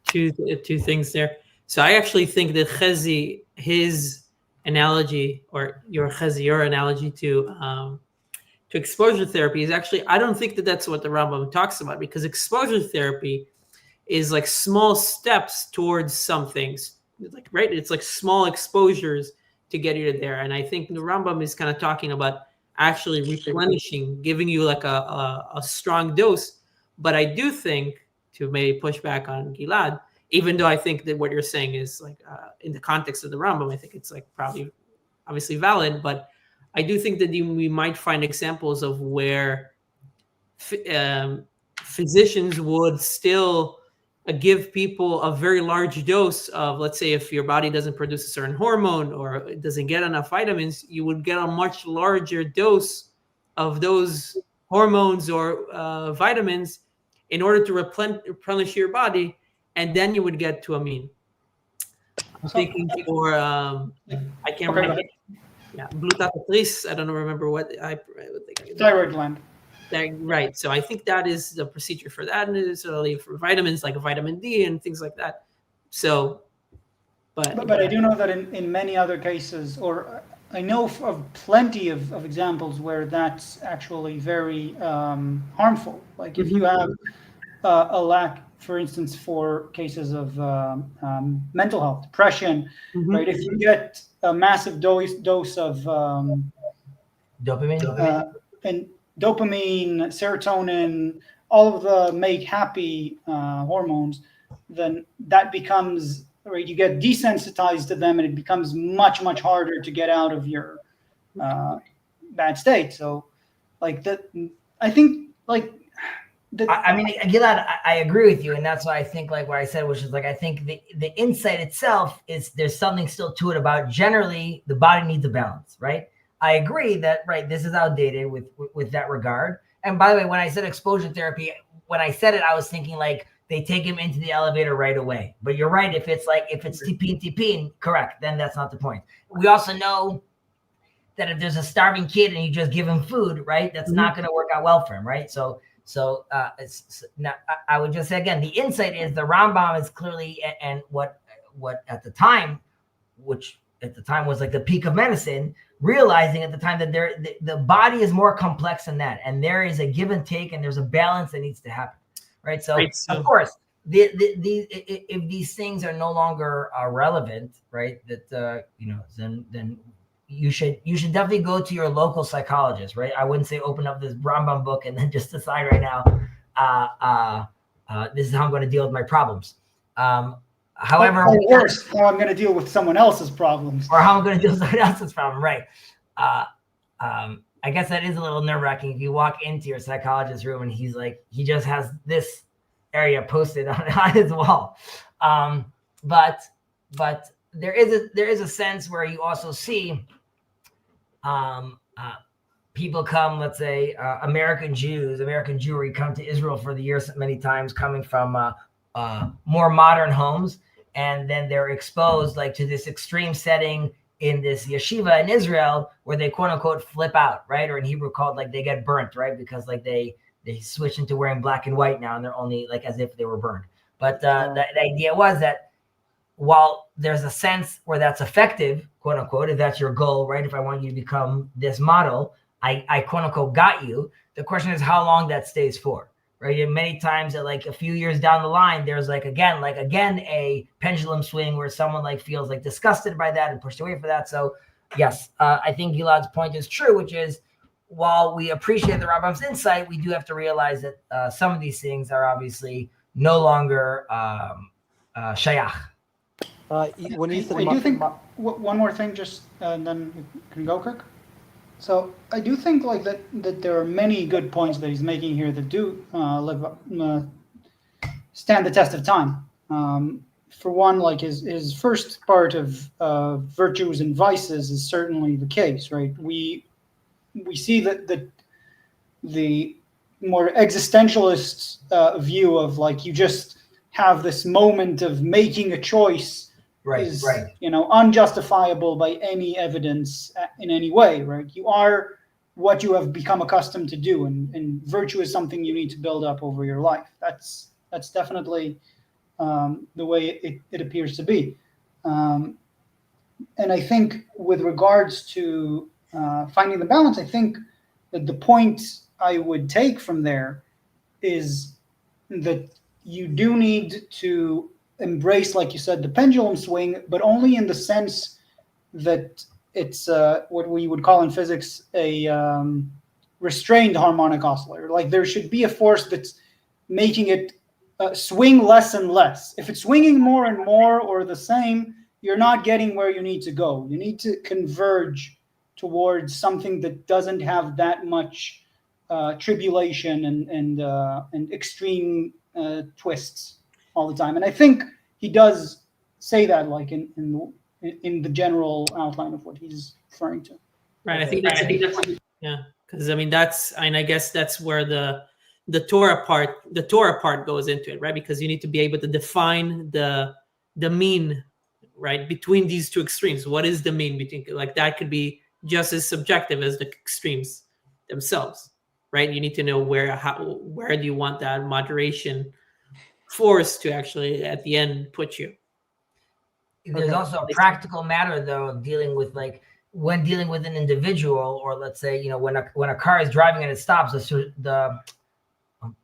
two things there? So I actually think that Chezi, his analogy, or your Chezi, your analogy to to exposure therapy is actually, I don't think that that's what the Rambam talks about, because exposure therapy is like small steps towards some things, like, right? It's like small exposures to get you to there. And I think the Rambam is kind of talking about actually replenishing, giving you like a strong dose. But I do think, to maybe push back on Gilad, even though I think that what you're saying is like in the context of the Rambam, I think it's like probably obviously valid, but I do think that we might find examples of where physicians would still give people a very large dose of, let's say, if your body doesn't produce a certain hormone or it doesn't get enough vitamins, you would get a much larger dose of those hormones or vitamins in order to replenish your body, and then you would get to a mean. I'm thinking for I can't remember. Yeah, glutatatris. I don't remember what I think. Thyroid gland. Right. So I think that is the procedure for that, and it's really for vitamins like vitamin D and things like that. So, but I do know that in many other cases, or I know of plenty of examples where that's actually very harmful. Like if you have a lack, for instance, for cases of mental health, depression, right? If you get a massive dose of dopamine and dopamine, serotonin, all of the make happy hormones, then that becomes, right, you get desensitized to them, and it becomes much, much harder to get out of your bad state. So like that, I think like I mean, Gilad, I agree with you, and that's why I think like what I said, which is like I think the insight itself is there's something still to it about generally the body needs a balance, right? I agree that, right, this is outdated with that regard. And by the way, when I said exposure therapy, when I said it, I was thinking like they take him into the elevator right away. But you're right, if it's TP, correct, then that's not the point. We also know that if there's a starving kid and you just give him food, right, that's not going to work out well for him, right? So it's not, I would just say again, the insight is the Rambam is clearly, and what at the time, which at the time was like the peak of medicine, realizing at the time that the body is more complex than that, and there is a give and take, and there's a balance that needs to happen, right? So of course, if these things are no longer relevant, right, that then you should definitely go to your local psychologist, right? I wouldn't say open up this Rambam book and then just decide right now, this is how I'm going to deal with my problems. However, or worse, how I'm going to deal with someone else's problems, or how I'm going to deal with someone else's problem, right? I guess that is a little nerve-wracking if you walk into your psychologist's room and he's like, he just has this area posted on his wall. But there is a sense where you also see people come, let's say American Jewry come to Israel for the years many times, coming from more modern homes, and then they're exposed like to this extreme setting in this yeshiva in Israel where they quote unquote flip out, right? Or in Hebrew called like they get burnt, right? Because like they switch into wearing black and white now, and they're only like as if they were burned. But the idea was that while there's a sense where that's effective, quote unquote, if that's your goal, right? If I want you to become this model, I quote unquote got you. The question is how long that stays for, right? And many times at like a few years down the line, there's like again a pendulum swing where someone like feels like disgusted by that and pushed away for that. So yes, I think Gilad's point is true, which is while we appreciate the Rambam's insight, we do have to realize that some of these things are obviously no longer shayach. When you I do think one more thing, just and then we can go, Kirk. So I do think like that there are many good points that he's making here that do stand the test of time. For one, like his first part of virtues and vices is certainly the case, right? We see that the more existentialist view of like you just have this moment of making a choice is unjustifiable by any evidence in any way, right? You are what you have become accustomed to do, and virtue is something you need to build up over your life. That's definitely the way it appears to be. And I think with regards to finding the balance, I think the point I would take from there is that you do need to embrace, like you said, the pendulum swing, but only in the sense that it's what we would call in physics a restrained harmonic oscillator. Like there should be a force that's making it swing less and less. If it's swinging more and more or the same, you're not getting where you need to go. You need to converge towards something that doesn't have that much tribulation and extreme twists all the time. And I think he does say that, like in the general outline of what he's referring to. Right. I think that's yeah. Because I mean I guess that's where the Torah part goes into it, right? Because you need to be able to define the mean, right, between these two extremes. What is the mean between, like, that could be just as subjective as the extremes themselves, right? You need to know where do you want that moderation force to actually at the end put you. There's also a practical matter though of dealing with, like, when dealing with an individual, or let's say, you know, when a car is driving and it stops, the I'm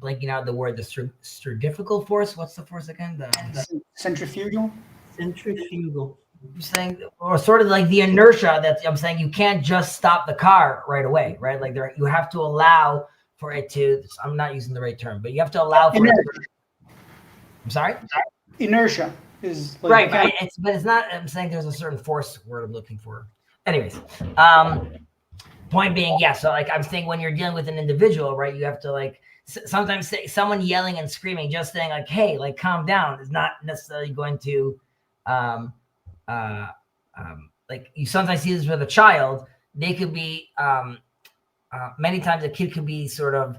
blanking out the word, the centrifugal force. What's the force again? The centrifugal. Centrifugal. I'm saying, or sort of like the inertia that I'm saying, you can't just stop the car right away, right? Like you have to allow for it to. I'm not using the right term, but you have to allow for inertia. it. I'm sorry. Inertia is like right, but it's not. I'm saying there's a certain force word I'm looking for. Anyways, point being, yeah. So like I'm saying, when you're dealing with an individual, right, you have to, like, sometimes say someone yelling and screaming, just saying like, hey, like, calm down, is not necessarily going to like, you sometimes see this with a child. They could be many times a kid could be sort of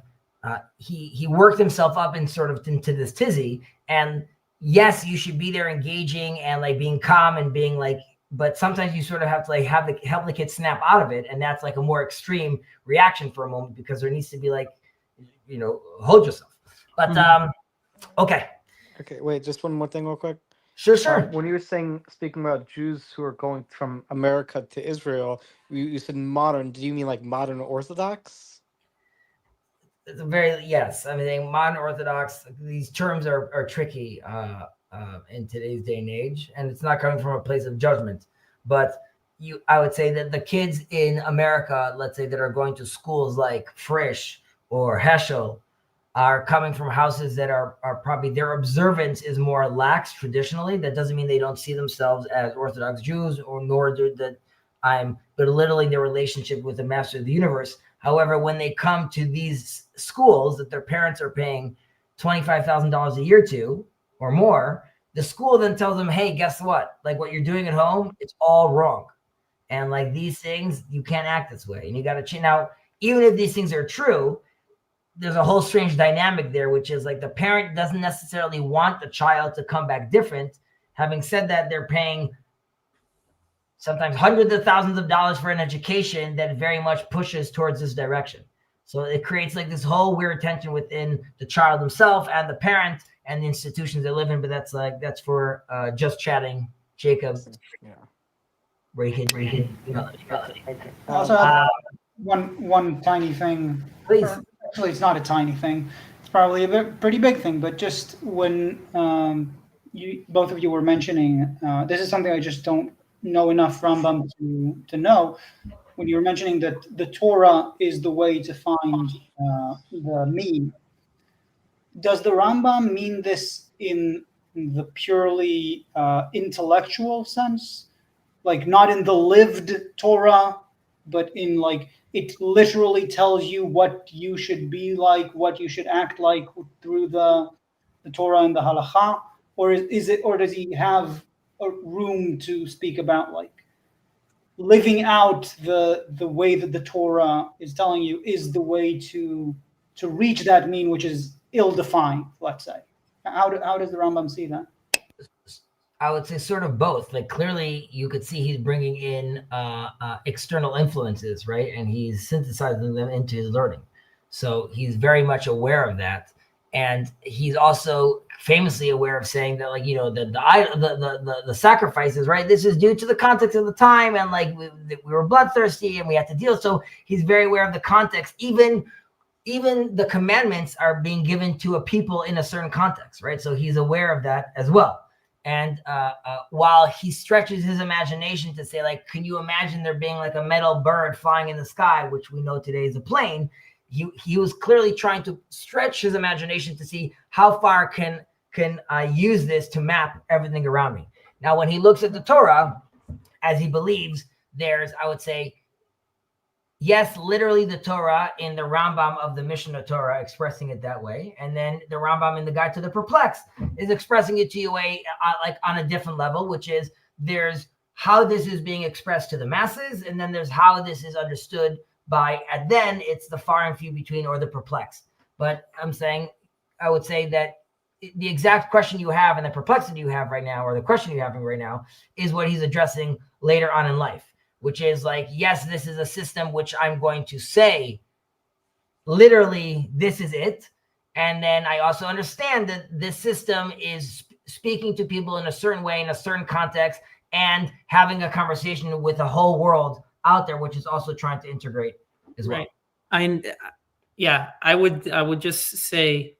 he worked himself up and sort of into this tizzy, and yes, you should be there engaging and like being calm and being like, but sometimes you sort of have to like help the kid snap out of it, and that's like a more extreme reaction for a moment, because there needs to be, like, you know, hold yourself. But okay, wait, just one more thing real quick. Sure. When you were speaking about Jews who are going from America to Israel, you said modern. Do you mean like modern Orthodox? It's yes. I mean, modern Orthodox, these terms are tricky in today's day and age, and it's not coming from a place of judgment. But I would say that the kids in America, let's say, that are going to schools like Frisch or Heschel, are coming from houses that are probably, their observance is more lax traditionally. That doesn't mean they don't see themselves as Orthodox Jews, or nor that I'm belittling their relationship with the Master of the Universe. However, when they come to these schools that their parents are paying $25,000 a year to or more, the school then tells them, hey, guess what? Like, what you're doing at home, it's all wrong. And like, these things, you can't act this way. And you got to change. Now, even if these things are true, there's a whole strange dynamic there, which is like the parent doesn't necessarily want the child to come back different. Having said that, they're paying sometimes hundreds of thousands of dollars for an education that very much pushes towards this direction. So it creates like this whole weird tension within the child himself and the parent and the institutions they live in. But that's for just chatting, Jacob. Yeah. Where you can Okay. Also, one tiny thing. Please. Actually, it's not a tiny thing. It's probably a pretty big thing. But just when both of you were mentioning, this is something I just don't know enough Rambam to know. When you were mentioning that the Torah is the way to find the mean, does the Rambam mean this in the purely intellectual sense? Like, not in the lived Torah, but in, like, it literally tells you what you should be like, what you should act like through the Torah and the Halakha? Or does he have a room to speak about, like, living out the way that the Torah is telling you is the way to reach that mean, which is ill-defined, let's say? How does the Rambam see that? I would say sort of both. Like, clearly you could see he's bringing in external influences, right? And he's synthesizing them into his learning. So he's very much aware of that. And he's also famously aware of saying that, like, you know, the sacrifices, right? This is due to the context of the time, and like we were bloodthirsty and we had to deal. So he's very aware of the context. Even the commandments are being given to a people in a certain context, right? So he's aware of that as well. And while he stretches his imagination to say, like, can you imagine there being like a metal bird flying in the sky, which we know today is a plane? He was clearly trying to stretch his imagination to see how far can I use this to map everything around me. Now, when he looks at the Torah, as he believes, there's, I would say, yes, literally the Torah in the Rambam of the Mishnah Torah expressing it that way, and then the Rambam in the Guide to the Perplexed is expressing it to you like on a different level, which is there's how this is being expressed to the masses, and then there's how this is understood by, and then it's the far and few between, or the perplexed. But I would say that the exact question you have and the perplexity you have right now, or the question you're having right now, is what he's addressing later on in life, which is like, yes, this is a system which I'm going to say, literally, this is it. And then I also understand that this system is speaking to people in a certain way, in a certain context, and having a conversation with the whole world out there, which is also trying to integrate as well. Right. I would just say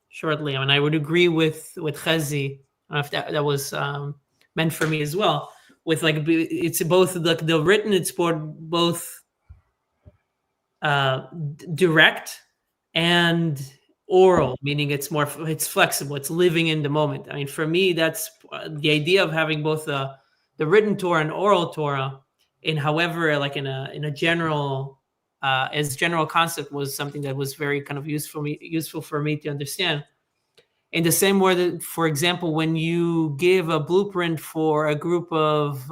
shortly, I mean, I would agree with Chezi, if that was meant for me as well. With like, it's both the written, it's both direct and oral, meaning it's flexible, it's living in the moment. I mean, for me, that's the idea of having both the written Torah and oral Torah, in however, like in a general as general concept, was something that was very kind of useful for me to understand. In the same way that, for example, when you give a blueprint for a group of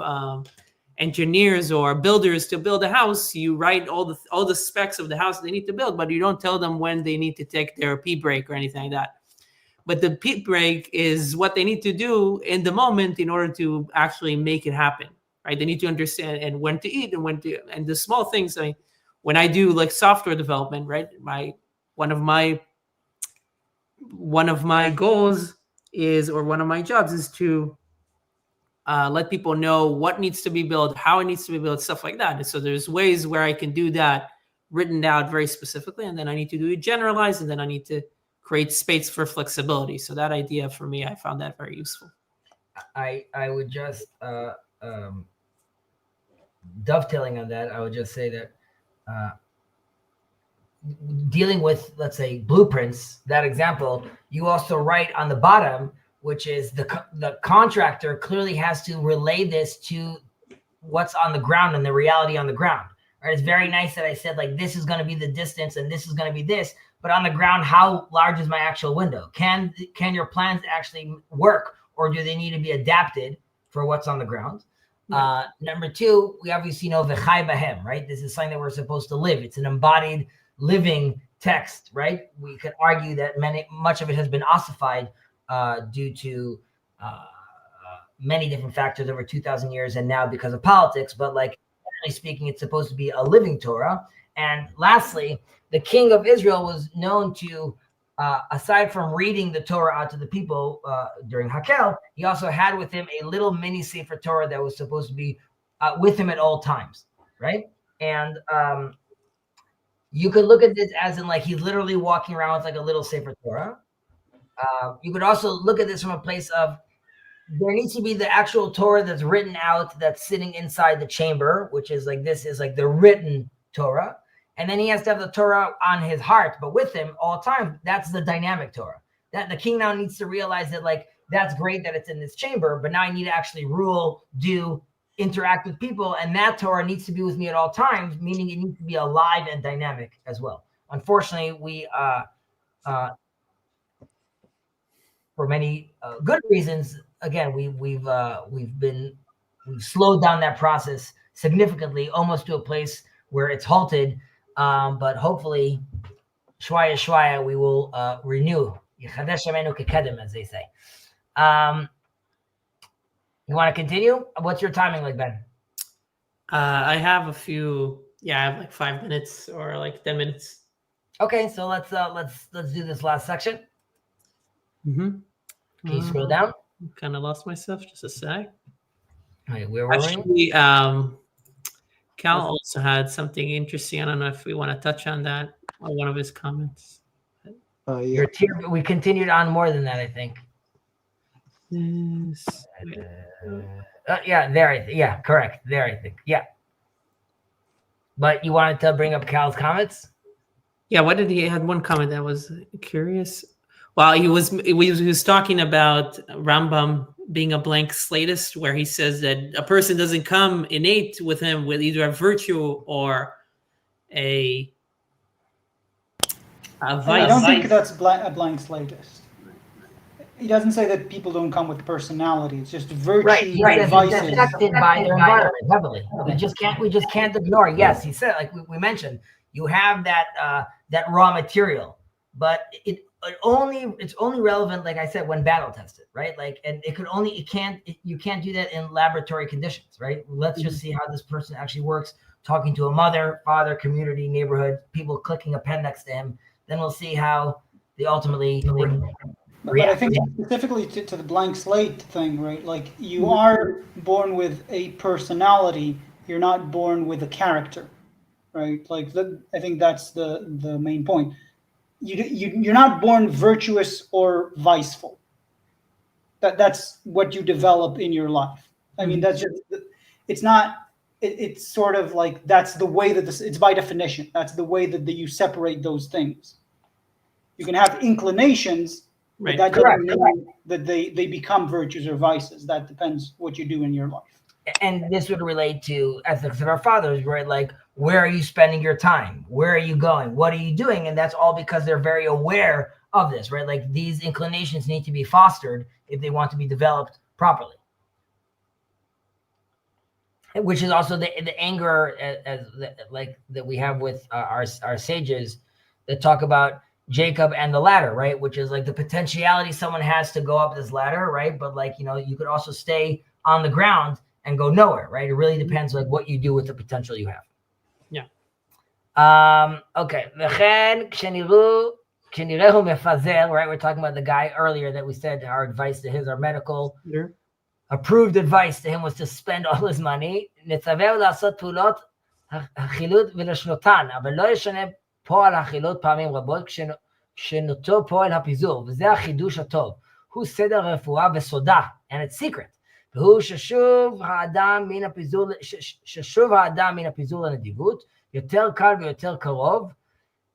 engineers or builders to build a house, you write all the specs of the house they need to build, but you don't tell them when they need to take their pee break or anything like that. But the pee break is what they need to do in the moment in order to actually make it happen, right? They need to understand and when to eat and the small things. I mean, when I do like software development, right? One of my goals is, or one of my jobs is to let people know what needs to be built, how it needs to be built, stuff like that. And so there's ways where I can do that written out very specifically, and then I need to do it generalized, and then I need to create space for flexibility. So that idea for me, I found that very useful. I would just dovetailing on that, I would just say that dealing with, let's say, blueprints, that example, you also write on the bottom, which is the contractor clearly has to relay this to what's on the ground and the reality on the ground. Right? It's very nice that I said, like, this is going to be the distance and this is going to be this, but on the ground, how large is my actual window? Can your plans actually work, or do they need to be adapted for what's on the ground? Right. Number two, we obviously know v'chai b'hem, right? This is something that we're supposed to live. It's an embodied living text, right? We could argue that much of it has been ossified due to many different factors over 2,000 years, and now because of politics. But like, generally speaking, it's supposed to be a living Torah. And lastly, the king of Israel was known to, aside from reading the Torah out to the people during Hakel, he also had with him a little mini Sefer Torah that was supposed to be with him at all times, right? And you could look at this as in, like, he's literally walking around with like a little Sefer Torah. You could also look at this from a place of, there needs to be the actual Torah that's written out, that's sitting inside the chamber, which is like, this is like the written Torah. And then he has to have the Torah on his heart, but with him all the time. That's the dynamic Torah. That the king now needs to realize that, like, that's great that it's in this chamber, but now I need to actually rule, interact with people, and that Torah needs to be with me at all times, meaning it needs to be alive and dynamic as well. Unfortunately, we for many good reasons, again, we've slowed down that process significantly, almost to a place where it's halted. But hopefully, shwaya shwaya, we will renew. As they say. You want to continue? What's your timing like, Ben? I have a few. Yeah, I have like 5 minutes or like 10 minutes. Okay, so let's do this last section. Mm-hmm. Can you scroll down? Kind of lost myself. Just a sec. Wait, where were we? Actually, Cal also had something interesting. I don't know if we want to touch on that or one of his comments. Your tier, we continued on more than that, I think. Yes. Yeah, there. Yeah, correct. There, I think. Yeah. But you wanted to bring up Cal's comments? Yeah. What did he had? One comment that was curious. Well, he was talking about Rambam being a blank slatist, where he says that a person doesn't come innate with him with either a virtue or a vice. I don't think that's a blank slatist. He doesn't say that people don't come with personality. It's just virtue and vices. It's affected by their environment heavily. We just can't ignore. Yes, he said, like we mentioned, you have that raw material, but it's only relevant, like I said, when battle tested, right? Like, and you can't do that in laboratory conditions, right? Let's just see how this person actually works, talking to a mother, father, community, neighborhood, people clicking a pen next to him. Then we'll see how they ultimately But I think specifically to the blank slate thing, right? Like, you are born with a personality. You're not born with a character, right? Like, I think that's the main point. You're not born virtuous or viceful. That's what you develop in your life. I mean, that's just, it's not. It's sort of like, that's the way that it's by definition. That's the way that you separate those things. You can have inclinations. Right. But that doesn't mean that they become virtues or vices. That depends what you do in your life. And this would relate to ethics of our fathers, right? Like, where are you spending your time? Where are you going? What are you doing? And that's all because they're very aware of this, right? Like, these inclinations need to be fostered if they want to be developed properly. Which is also the anger that we have with our sages that talk about Jacob and the ladder, right? Which is like the potentiality someone has to go up this ladder, right? But like, you could also stay on the ground and go nowhere, right? It really depends like what you do with the potential you have. Yeah. Okay. וכן כשנראהו מפזר, right? We're talking about the guy earlier that we said our advice to our medical approved advice to him was to spend all his money. נצווהו לעשות פעולות החילוט ולשנותן, אבל לא ישנה פועל החילוט פעמים רבות כשנותו פועל הפיזור, וזה החידוש הטוב. הוא סדר רפואה וסודה, and it's secret. והוא ששוב האדם מן הפיזור לנדיבות, יותר קל ויותר קרוב,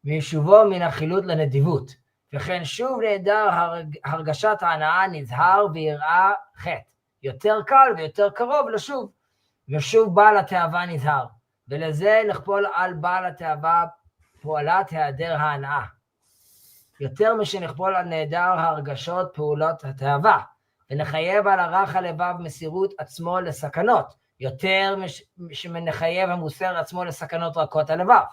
משובו מן החילוט לנדיבות. וכן שוב נהדר הרגשת ההנאה נזהר ויראה חטא. יותר קל ויותר קרוב לשוב. ושוב בעל התאווה נזהר. ולזה לכפול על בעל התאווה פעולת היעדר ההנאה. יותר משנכפול על נהדר הרגשות פעולות התאווה. ונחייב על הרך הלבב מסירות עצמו לסכנות. יותר משנחייב המוסר עצמו לסכנות רכות הלבב.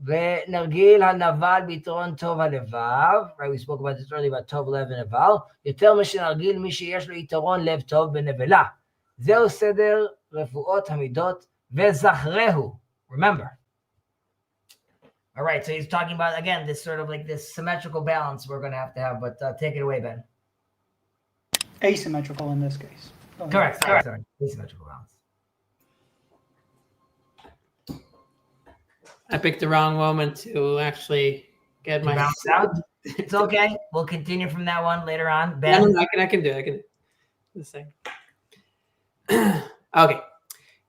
ונרגיל הנבל ביתרון טוב הלבב. Right, we spoke about this earlier about טוב לב ונבל. יותר משנרגיל מי שיש לו יתרון לב טוב בנבלה. זהו סדר רפואות המידות וזכרהו. Remember. All right, so he's talking about, again, this sort of like this symmetrical balance we're going to have, but take it away, Ben. Asymmetrical in this case. Correct. Sorry. Asymmetrical balance. I picked the wrong moment to actually get my bounce out. It's okay. We'll continue from that one later on. Ben? No, I can do it. The same. Okay.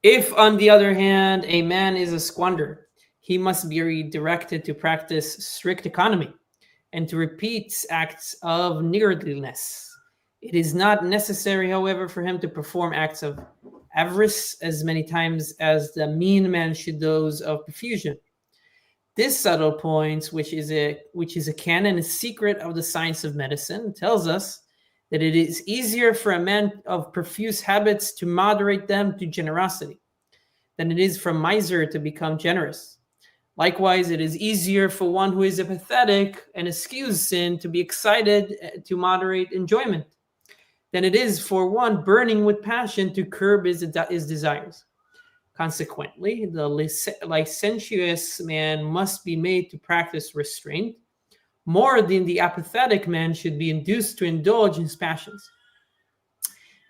If, on the other hand, a man is a squander, he must be redirected to practice strict economy and to repeat acts of niggardliness. It is not necessary, however, for him to perform acts of avarice as many times as the mean man should those of profusion. This subtle point, which is a canon, a secret of the science of medicine, tells us that it is easier for a man of profuse habits to moderate them to generosity than it is for a miser to become generous. Likewise, it is easier for one who is apathetic and eschews sin to be excited to moderate enjoyment than it is for one burning with passion to curb his desires. Consequently, the licentious man must be made to practice restraint, more than the apathetic man should be induced to indulge in his passions.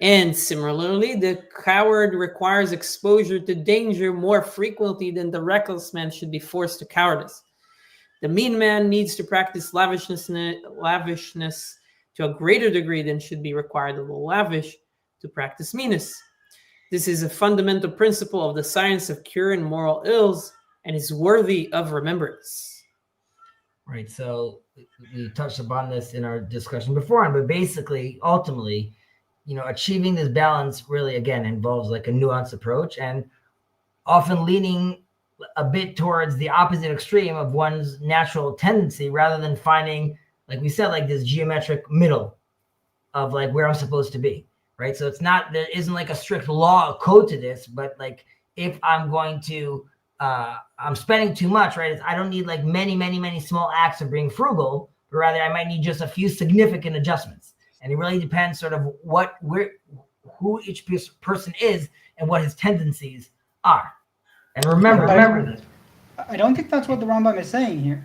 And similarly, the coward requires exposure to danger more frequently than the reckless man should be forced to cowardice. The mean man needs to practice lavishness to a greater degree than should be required of the lavish to practice meanness. This is a fundamental principle of the science of curing moral ills and is worthy of remembrance. Right. So we touched upon this in our discussion before, but basically, ultimately, achieving this balance really, again, involves like a nuanced approach and often leaning a bit towards the opposite extreme of one's natural tendency rather than finding, like we said, like this geometric middle of like where I'm supposed to be. Right. So there isn't like a strict law, a code to this, but like if I'm going to, I'm spending too much, right? I don't need like many, many, many small acts of being frugal, but rather I might need just a few significant adjustments. And it really depends sort of who each person is and what his tendencies are. And remember this. I don't think that's what the Rambam is saying here.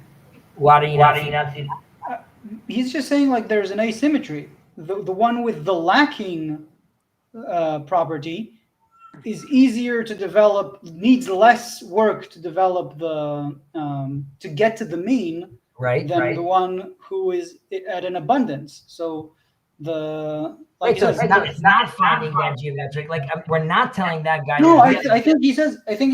Why do you not see that? He's just saying like there's an asymmetry. The one with the lacking property is easier to develop, needs less work to develop to get to the mean, than the one who is at an abundance. So it's not finding that geometric. Like we're not telling that guy. No, I think he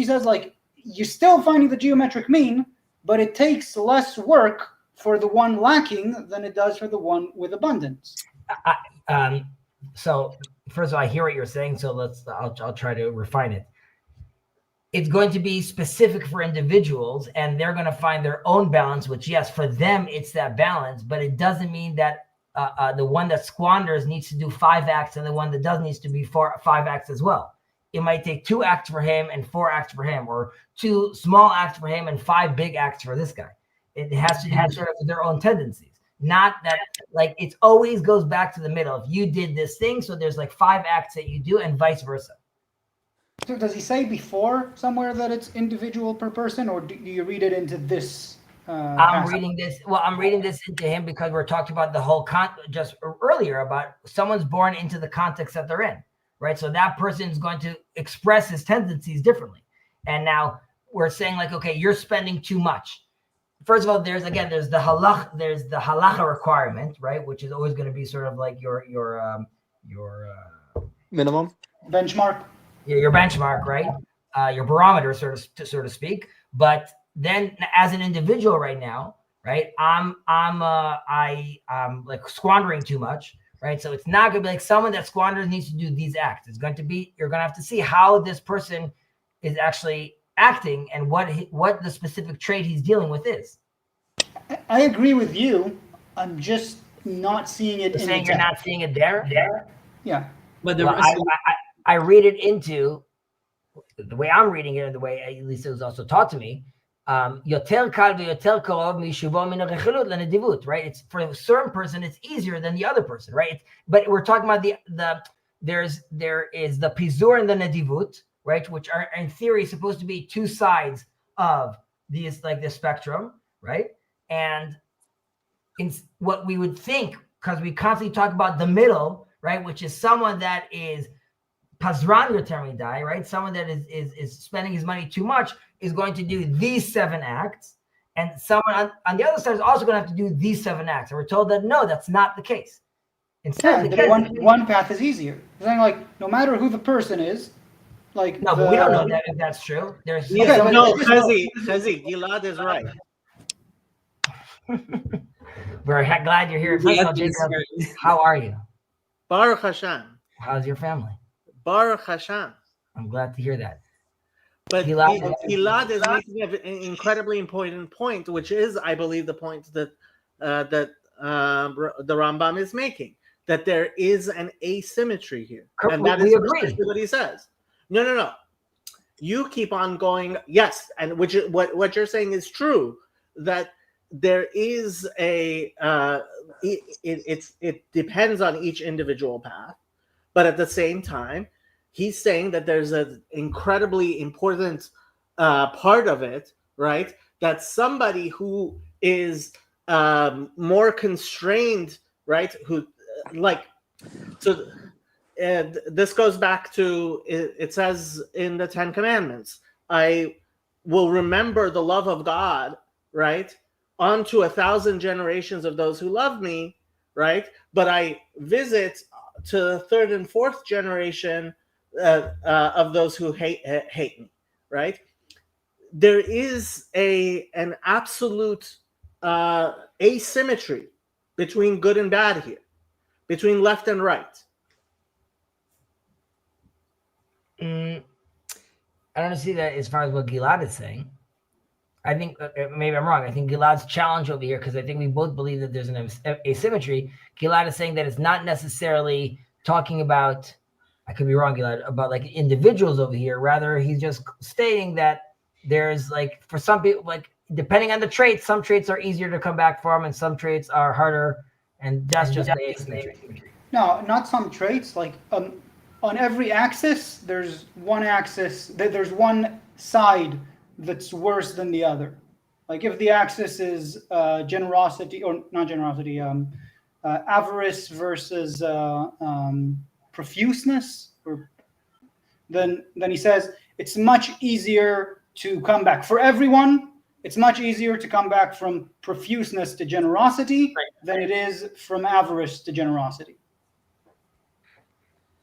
says like you're still finding the geometric mean, but it takes less work for the one lacking than it does for the one with abundance. So first of all, I hear what you're saying. So I'll try to refine it. It's going to be specific for individuals, and they're going to find their own balance. Which, yes, for them it's that balance, but it doesn't mean that the one that squanders needs to do 5 acts, and the one that does needs to be 5 acts as well. It might take 2 acts for him and 4 acts for him, or 2 small acts for him and 5 big acts for this guy. It has to have sort of their own tendencies. Not that like it always goes back to the middle. If you did this thing, so there's like 5 acts that you do, and vice versa. So does he say before somewhere that it's individual per person, or do you read it into this? I'm reading this into him because we're talking about the whole just earlier about someone's born into the context that they're in, right? So that person is going to express his tendencies differently. And now we're saying like, okay, you're spending too much. First of all, there's the halacha requirement, right? Which is always going to be sort of like your minimum benchmark. Your benchmark, right? Your barometer, so to speak. But then, as an individual, right now, right, I'm like squandering too much, right? So it's not going to be like someone that squanders needs to do these acts. It's going to be you're going to have to see how this person is actually acting and what the specific trait he's dealing with is. I agree with you. I'm just not seeing it. You're saying you're not seeing it there? Yeah. But I read it into the way I'm reading it, and the way at least it was also taught to me. Yoter kal v'yoter karov mishuvo min harechilut lenedivut. Right? It's for a certain person, it's easier than the other person, right? But we're talking about there is the pizur and the nedivut, right? Which are in theory supposed to be 2 sides of these like the spectrum, right? And in what we would think, because we constantly talk about the middle, right? Which is someone that is Pazran Yotermidai, right? Someone that is spending his money too much is going to do these 7 acts. And someone on the other side is also going to have to do these 7 acts. And we're told that no, that's not the case. Instead, one path is easier. It's like no matter who the person is, like no, but we don't know that if that's true. There's Chezi, Gilad is right. We're glad you're here. First of all, Jacob, how are you? Baruch Hashem. How's your family? Baruch Hashem. I'm glad to hear that. But Gilad is making an incredibly important point, which is, I believe, the point that the Rambam is making, that there is an asymmetry here. And that is what he says. No. You keep on going, yes, and which what you're saying is true, that there is it depends on each individual path, but at the same time, he's saying that there's an incredibly important part of it, right? That somebody who is more constrained, right? This goes back to it says in the Ten Commandments, I will remember the love of God, right, onto 1,000 generations of those who love me, right? But I visit to the third and fourth generation of those who hate me, right? There is an absolute asymmetry between good and bad here, between left and right. I don't see that as far as what Gilad is saying. I think maybe I'm wrong. I think Gilad's challenge over here, because I think we both believe that there's an asymmetry. Gilad is saying that it's not necessarily talking about, I could be wrong, Gilad, about like individuals over here. Rather, he's just stating that there's like, for some people, like depending on the traits, some traits are easier to come back from and some traits are harder. And that's just the asymmetry. No, not some traits. Like on every axis, there's one axis, there's one side that's worse than the other. Like if the axis is generosity, or not generosity, avarice versus profuseness, then he says it's much easier to come back. For everyone, it's much easier to come back from profuseness to generosity than it is from avarice to generosity.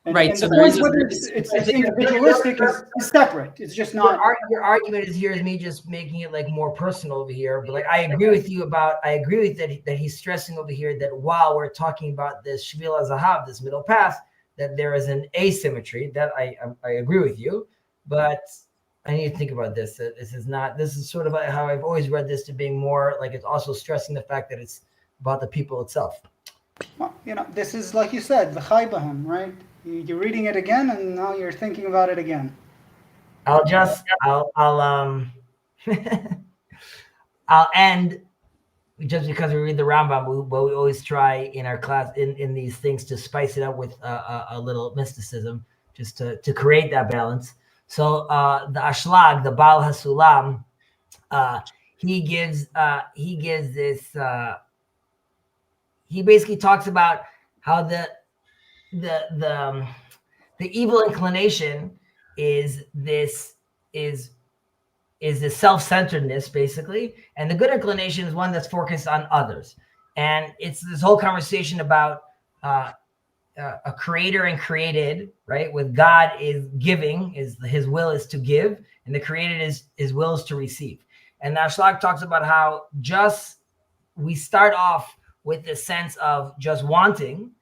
And so the point whether it's individualistic is separate. It's just not. Your argument is here is me just making it like more personal over here. But like I agree with that he's stressing over here that while we're talking about this Shvil HaZahav, this middle path, that there is an asymmetry. That I agree with you, but I need to think about this. This is sort of how I've always read this to being more like it's also stressing the fact that it's about the people itself. Well, this is like you said, the Chai B'hem, right? You're reading it again, and now you're thinking about it again. I'll end just because we read the Rambam. We always try in our class in these things to spice it up with a little mysticism, just to create that balance. So the Ashlag, the Baal Hasulam, he gives this. He basically talks about how the evil inclination is this self-centeredness basically, and the good inclination is one that's focused on others. And it's this whole conversation about a creator and created, right? With God is giving, is his will is to give, and the created is his will is to receive. And the Ashlag talks about how we start off with this sense of just wanting,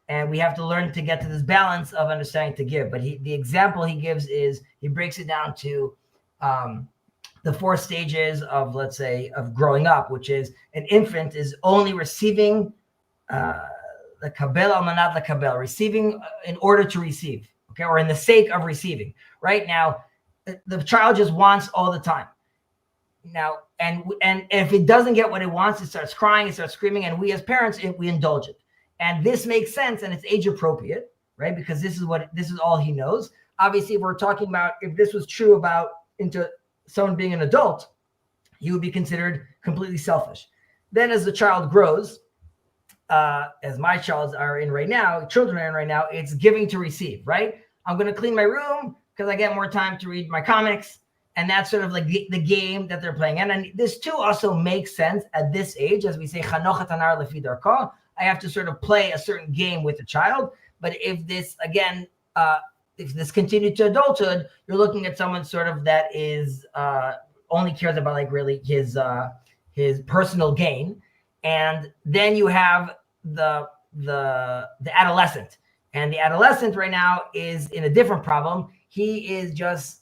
and we have to learn to get to this balance of understanding to give. But the example he gives is, he breaks it down to the 4 stages of, let's say, of growing up, which is an infant is only receiving the kabel al-manat la-kabel, receiving in order to receive, okay, or in the sake of receiving. Right now, the child just wants all the time. Now, and if it doesn't get what it wants, it starts crying, it starts screaming, and we as parents, we indulge it. And this makes sense, and it's age appropriate, right? Because this is all he knows. Obviously, if we're talking about, if this was true about into someone being an adult, he would be considered completely selfish. Then as the child grows, as my children are in right now, it's giving to receive, right? I'm going to clean my room because I get more time to read my comics. And that's sort of like the game that they're playing. And this too also makes sense at this age, as we say, Chanoch anar lefi darko. I have to sort of play a certain game with the child. But if this, again, if this continued to adulthood, you're looking at someone sort of that is only cares about like really his personal gain. And then you have the adolescent. And the adolescent right now is in a different problem. He is just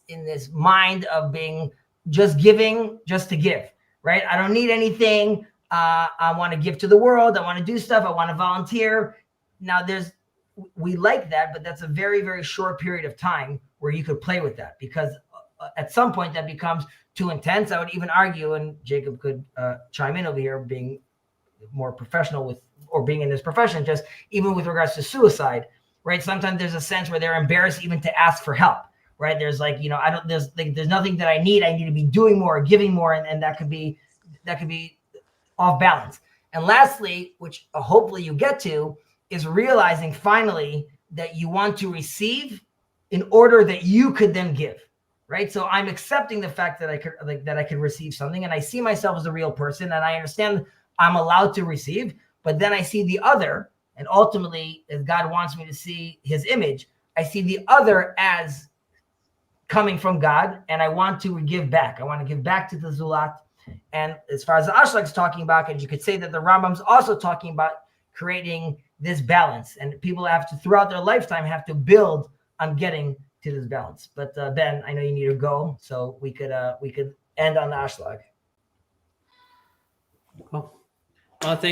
in this mind of being just giving, just to give, right? I don't need anything. I want to give to the world. I want to do stuff. I want to volunteer. Now we like that, but that's a very, very short period of time where you could play with that, because at some point that becomes too intense. I would even argue, and Jacob could chime in over here, being more professional or being in this profession, just even with regards to suicide, right? Sometimes there's a sense where they're embarrassed even to ask for help. Right. There's like, there's nothing that I need to be doing more or giving more. And that could be off balance. And lastly, which hopefully you get to, is realizing finally that you want to receive in order that you could then give, right? So I'm accepting the fact that I could receive something, and I see myself as a real person, and I understand I'm allowed to receive, but then I see the other, and ultimately, as God wants me to see his image, I see the other as coming from God, and I want to give back. I want to give back to the Zulat. And as far as the Ashlag is talking about, and you could say that the Rambam's also talking about creating this balance, and people have to, throughout their lifetime, have to build on getting to this balance. But Ben, I know you need to go, so we could end on the Ashlag. Cool. Well, thank